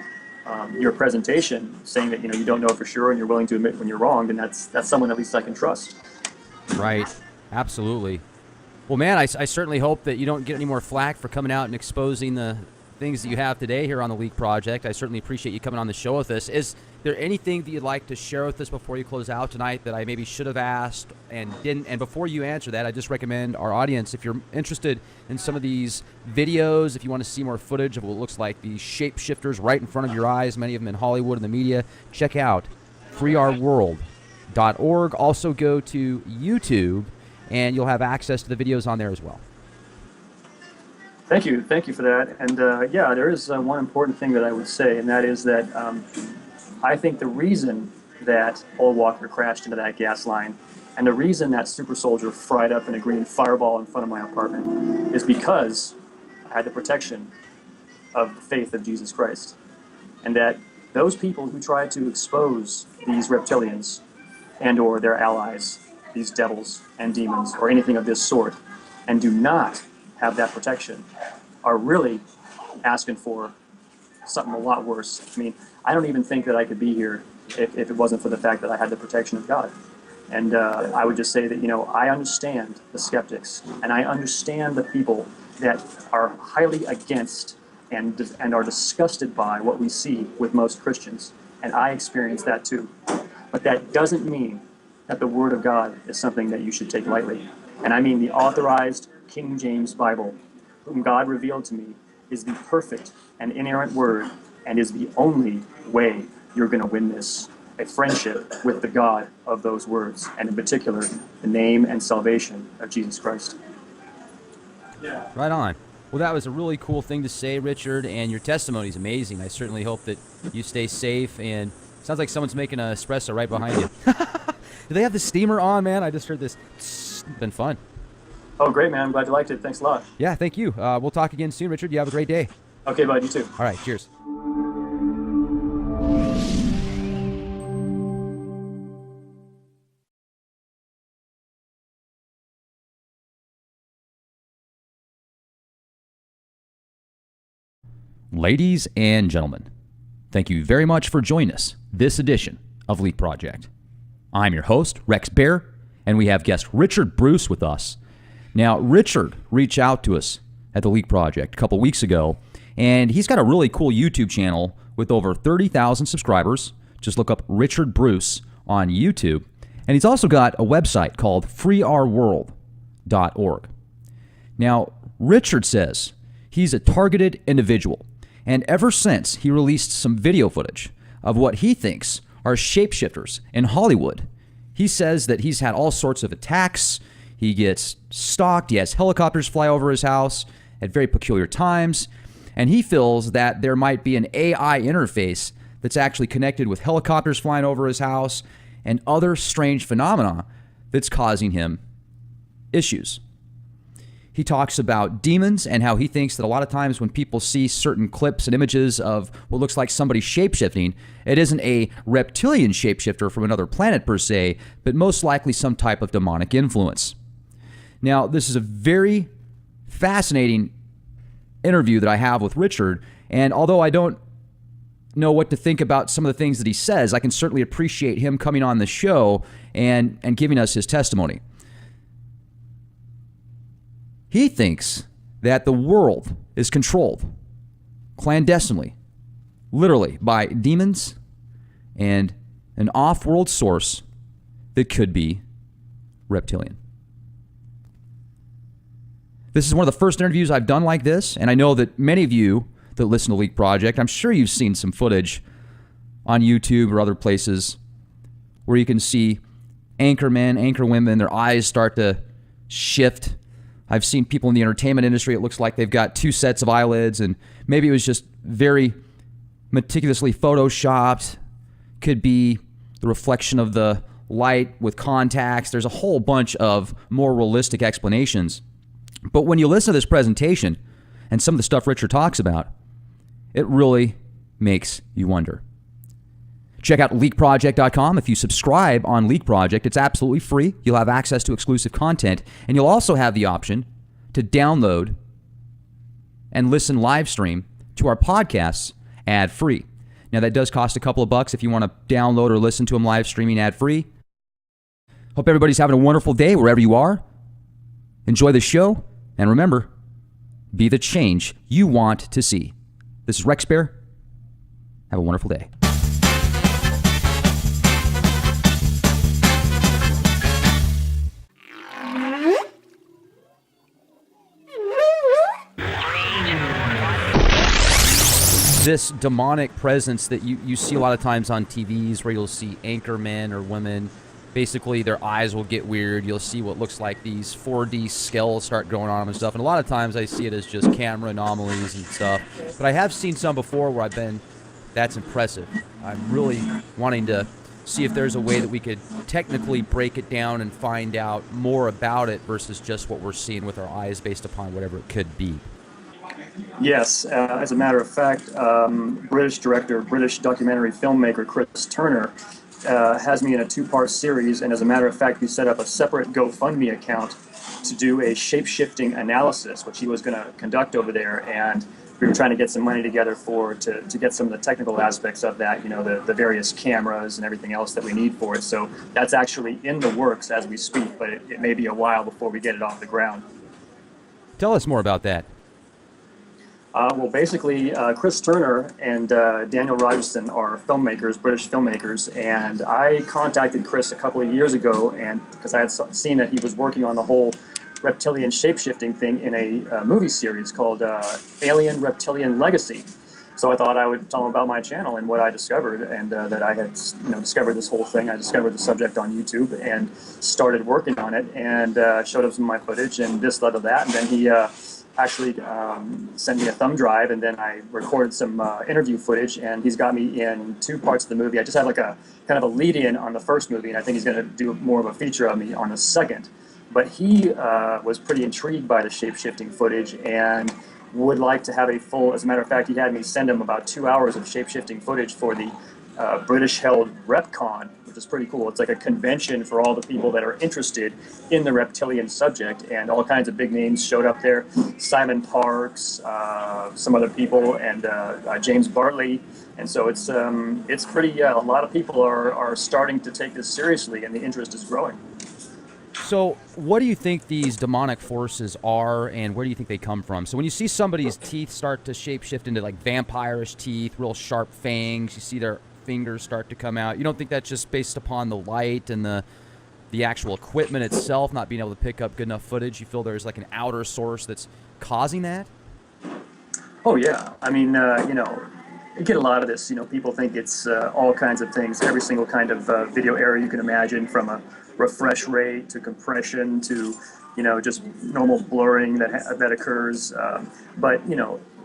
your presentation, saying that you don't know for sure and you're willing to admit when you're wrong, then that's someone at least I can trust. Right, absolutely. Well, man, I certainly hope that you don't get any more flack for coming out and exposing the things that you have today here on the Leak Project. I certainly appreciate you coming on the show with us. Is there anything that you'd like to share with us before you close out tonight that I maybe should have asked and didn't? And before you answer that, I just recommend our audience, if you're interested in some of these videos, if you want to see more footage of what looks like these shapeshifters right in front of your eyes, many of them in Hollywood and the media, check out freeourworld.org. Also go to YouTube, and you'll have access to the videos on there as well. Thank you for that. And there is one important thing that I would say, and that is that I think the reason that Paul Walker crashed into that gas line, and the reason that super soldier fried up in a green fireball in front of my apartment, is because I had the protection of the faith of Jesus Christ. And that those people who try to expose these reptilians and or their allies, these devils and demons or anything of this sort, and do not have that protection, are really asking for something a lot worse. I mean, I don't even think that I could be here if it wasn't for the fact that I had the protection of God. And I would just say that, I understand the skeptics, and I understand the people that are highly against and are disgusted by what we see with most Christians. And I experience that too. But that doesn't mean that the Word of God is something that you should take lightly. And I mean the authorized King James Bible, whom God revealed to me, is the perfect and inerrant Word, and is the only way you're going to win this, a friendship with the God of those words, and in particular, the name and salvation of Jesus Christ. Yeah. Right on. Well, that was a really cool thing to say, Richard, and your testimony is amazing. I certainly hope that you stay safe, and it sounds like someone's making an espresso right behind you. Do they have the steamer on, man? I just heard this. It's been fun. Oh, great, man. I'm glad you liked it. Thanks a lot. Yeah, thank you. We'll talk again soon, Richard. You have a great day. Okay, bud. You too. All right, cheers. Ladies and gentlemen, thank you very much for joining us this edition of Leak Project. I'm your host, Rex Bear, and we have guest Richard Bruce with us. Now, Richard reached out to us at the Leak Project a couple weeks ago, and he's got a really cool YouTube channel with over 30,000 subscribers. Just look up Richard Bruce on YouTube. And he's also got a website called freeourworld.org. Now, Richard says he's a targeted individual, and ever since he released some video footage of what he thinks are shapeshifters in Hollywood, he says that he's had all sorts of attacks. He gets stalked. He has helicopters fly over his house at very peculiar times. And he feels that there might be an AI interface that's actually connected with helicopters flying over his house and other strange phenomena that's causing him issues. He talks about demons and how he thinks that a lot of times when people see certain clips and images of what looks like somebody shapeshifting, it isn't a reptilian shapeshifter from another planet per se, but most likely some type of demonic influence. Now, this is a very fascinating interview that I have with Richard, and although I don't know what to think about some of the things that he says, I can certainly appreciate him coming on the show and giving us his testimony. He thinks that the world is controlled clandestinely, literally, by demons and an off-world source that could be reptilian. This is one of the first interviews I've done like this, and I know that many of you that listen to Leak Project, I'm sure you've seen some footage on YouTube or other places where you can see anchor men, anchor women, their eyes start to shift. I've seen people in the entertainment industry, it looks like they've got two sets of eyelids, and maybe it was just very meticulously photoshopped. Could be the reflection of the light with contacts. There's a whole bunch of more realistic explanations. But when you listen to this presentation and some of the stuff Richard talks about, it really makes you wonder. Check out leakproject.com. If you subscribe on Leak Project, it's absolutely free. You'll have access to exclusive content, and you'll also have the option to download and listen live stream to our podcasts ad-free. Now, that does cost a couple of bucks if you want to download or listen to them live streaming ad-free. Hope everybody's having a wonderful day wherever you are. Enjoy the show, and remember, be the change you want to see. This is Rex Bear. Have a wonderful day. This demonic presence that you see a lot of times on TVs where you'll see anchor men or women, basically their eyes will get weird. You'll see what looks like these 4D skulls start going on and stuff. And a lot of times I see it as just camera anomalies and stuff. But I have seen some before where I've been, that's impressive. I'm really wanting to see if there's a way that we could technically break it down and find out more about it versus just what we're seeing with our eyes based upon whatever it could be. Yes, as a matter of fact, British director, British documentary filmmaker Chris Turner has me in a two-part series, and as a matter of fact, we set up a separate GoFundMe account to do a shape-shifting analysis, which he was going to conduct over there, and we were trying to get some money together to get some of the technical aspects of that, you know, the various cameras and everything else that we need for it. So that's actually in the works as we speak, but it may be a while before we get it off the ground. Tell us more about that. Well, basically, Chris Turner and Daniel Rogerson are filmmakers, British filmmakers, and I contacted Chris a couple of years ago, and because I had seen that he was working on the whole reptilian shapeshifting thing in a movie series called Alien Reptilian Legacy. So I thought I would tell him about my channel and what I discovered, and that I had, discovered this whole thing. I discovered the subject on YouTube and started working on it, and showed him some of my footage, and this led to that, and then he actually sent me a thumb drive, and then I recorded some interview footage, and he's got me in two parts of the movie. I just had like a kind of a lead-in on the first movie, and I think he's going to do more of a feature of me on the second. But he was pretty intrigued by the shape-shifting footage and would like to have a full, as a matter of fact, he had me send him about 2 hours of shape-shifting footage for the British-held RepCon, which is pretty cool. It's like a convention for all the people that are interested in the reptilian subject, and all kinds of big names showed up there. Simon Parks, some other people, and James Bartley. And so it's pretty, a lot of people are starting to take this seriously, and the interest is growing. So what do you think these demonic forces are, and where do you think they come from? So when you see somebody's teeth start to shapeshift into like vampire-ish teeth, real sharp fangs, you see their fingers start to come out, you don't think that's just based upon the light and the actual equipment itself not being able to pick up good enough footage? You feel there's like an outer source that's causing that? Oh yeah, I mean, you get a lot of this, people think it's all kinds of things, every single kind of video error you can imagine, from a refresh rate to compression to, just normal blurring that occurs. But,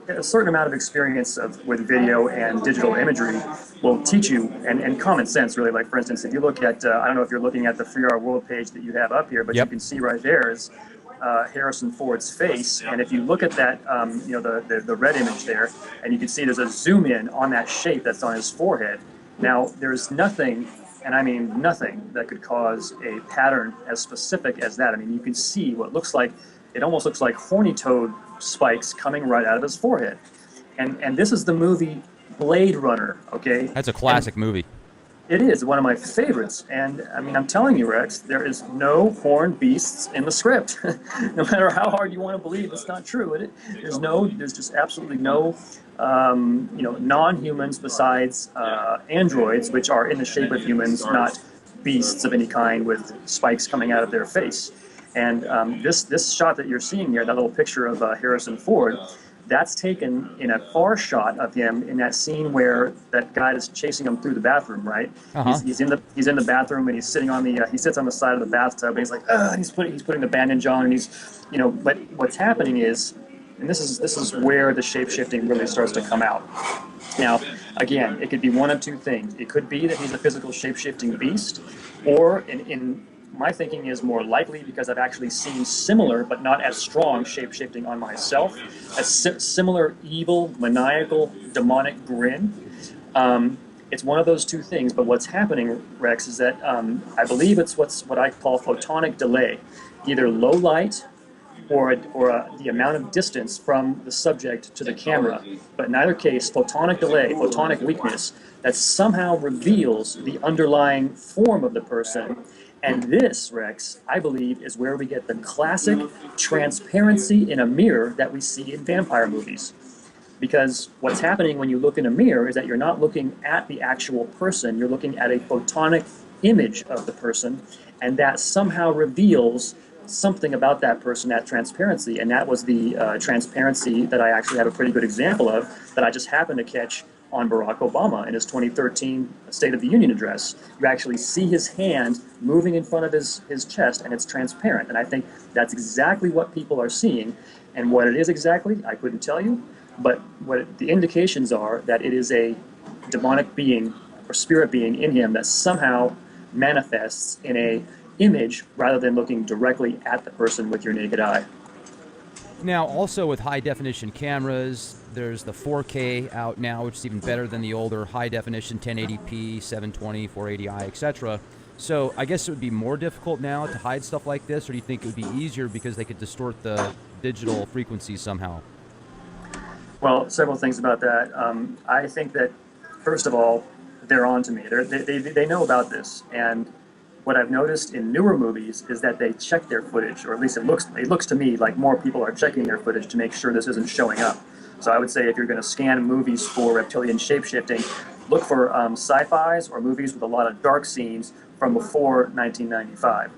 a certain amount of experience with video and digital imagery will teach you, and common sense really. Like for instance, if you look at, I don't know if you're looking at the Free Our World page that you have up here, but Yep. you can see right there is Harrison Ford's face, and if you look at that, the red image there, and you can see there's a zoom in on that shape that's on his forehead. Now, there's nothing, and I mean nothing, that could cause a pattern as specific as that. I mean, you can see what looks like, it almost looks like horny toad spikes coming right out of his forehead. And this is the movie Blade Runner, okay? That's a classic movie. It is one of my favorites, and I mean, I'm telling you, Rex, there is no horned beasts in the script. No matter how hard you want to believe it's not true. There's just absolutely no, non-humans besides androids, which are in the shape of humans, not beasts of any kind with spikes coming out of their face. And this shot that you're seeing here, that little picture of Harrison Ford, that's taken in a far shot of him in that scene where that guy is chasing him through the bathroom, right? Uh-huh. He's in the bathroom, and he's sitting on the he sits on the side of the bathtub, and he's like, he's putting the bandage on, and he's, but what's happening is, and this is where the shape-shifting really starts to come out. Now, again, it could be one of two things. It could be that he's a physical shape-shifting beast, or in my thinking is more likely, because I've actually seen similar but not as strong shape-shifting on myself, a similar evil, maniacal, demonic grin. It's one of those two things, but what's happening, Rex, is that I believe it's what I call photonic delay, either low light or the amount of distance from the subject to the camera. But in either case, photonic delay, photonic weakness, that somehow reveals the underlying form of the person. And this, Rex, I believe, is where we get the classic transparency in a mirror that we see in vampire movies. Because what's happening when you look in a mirror is that you're not looking at the actual person, you're looking at a photonic image of the person, and that somehow reveals something about that person, that transparency. And that was the transparency that I actually have a pretty good example of, that I just happened to catch on Barack Obama in his 2013 State of the Union address. You actually see his hand moving in front of his chest, and it's transparent. And I think that's exactly what people are seeing. And what it is exactly, I couldn't tell you, but what the indications are that it is a demonic being or spirit being in him that somehow manifests in a image rather than looking directly at the person with your naked eye. Now, also with high-definition cameras, there's the 4K out now, which is even better than the older high-definition 1080p, 720, 480i, etc. So I guess it would be more difficult now to hide stuff like this, or do you think it would be easier because they could distort the digital frequencies somehow? Well, several things about that. I think that, first of all, they're on to me. They know about this, and what I've noticed in newer movies is that they check their footage, or at least it looks to me like more people are checking their footage to make sure this isn't showing up. So I would say if you're going to scan movies for reptilian shapeshifting, look for sci-fis or movies with a lot of dark scenes from before 1995.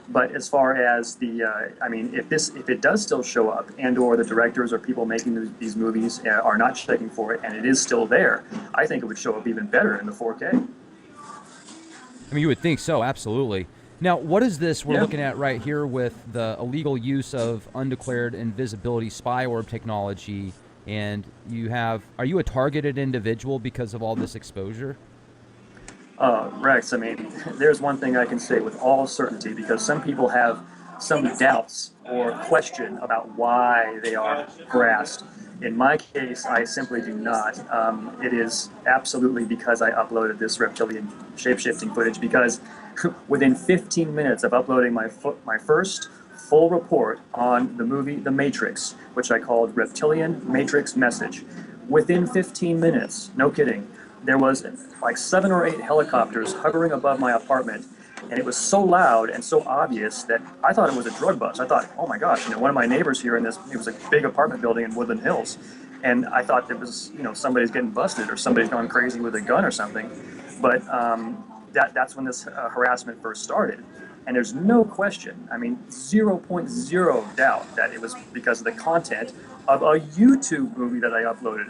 But as far as if it does still show up, and/or the directors or people making these movies are not checking for it, and it is still there, I think it would show up even better in the 4K. I mean, you would think so, absolutely. Now, what is this we're looking at right here with the illegal use of undeclared invisibility spy orb technology? And are you a targeted individual because of all this exposure? Rex, I mean, there's one thing I can say with all certainty, because some people have some doubts or question about why they are harassed. In my case, I simply do not. It is absolutely because I uploaded this reptilian shape-shifting footage, because within 15 minutes of uploading my first full report on the movie The Matrix, which I called Reptilian Matrix Message, within 15 minutes, no kidding, there was like 7 or 8 helicopters hovering above my apartment. And it was so loud and so obvious that I thought it was a drug bust. I thought, oh my gosh, one of my neighbors here it was a big apartment building in Woodland Hills. And I thought it was, somebody's getting busted or somebody's gone crazy with a gun or something. But that's when this harassment first started. And there's no question, 0.0 doubt that it was because of the content of a YouTube movie that I uploaded.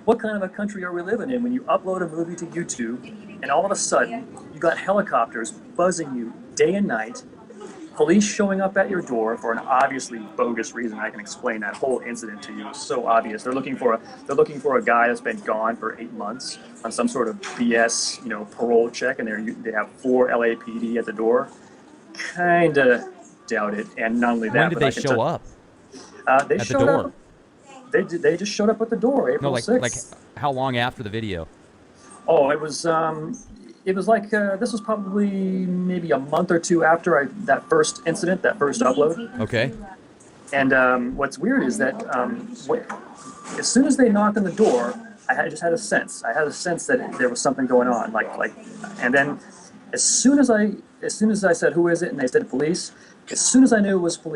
What kind of a country are we living in when you upload a movie to YouTube and all of a sudden you got helicopters buzzing you day and night police showing up at your door for an obviously bogus reason. I can explain that whole incident to you. It's so obvious. They're looking for a guy that's been gone for 8 months on some sort of BS, parole check, and they have 4 LAPD at the door. Kinda doubt it. And not only that, When did they show up? They at the showed door? up. They just showed up at the door, April 6th. Like how long after the video? Oh, it was like this was probably maybe a month or two after that first incident, that first upload. Okay. And what's weird is that as soon as they knocked on the door, I just had a sense. I had a sense that there was something going on. And then as soon as I said, "Who is it?" and they said police, as soon as I knew it was police.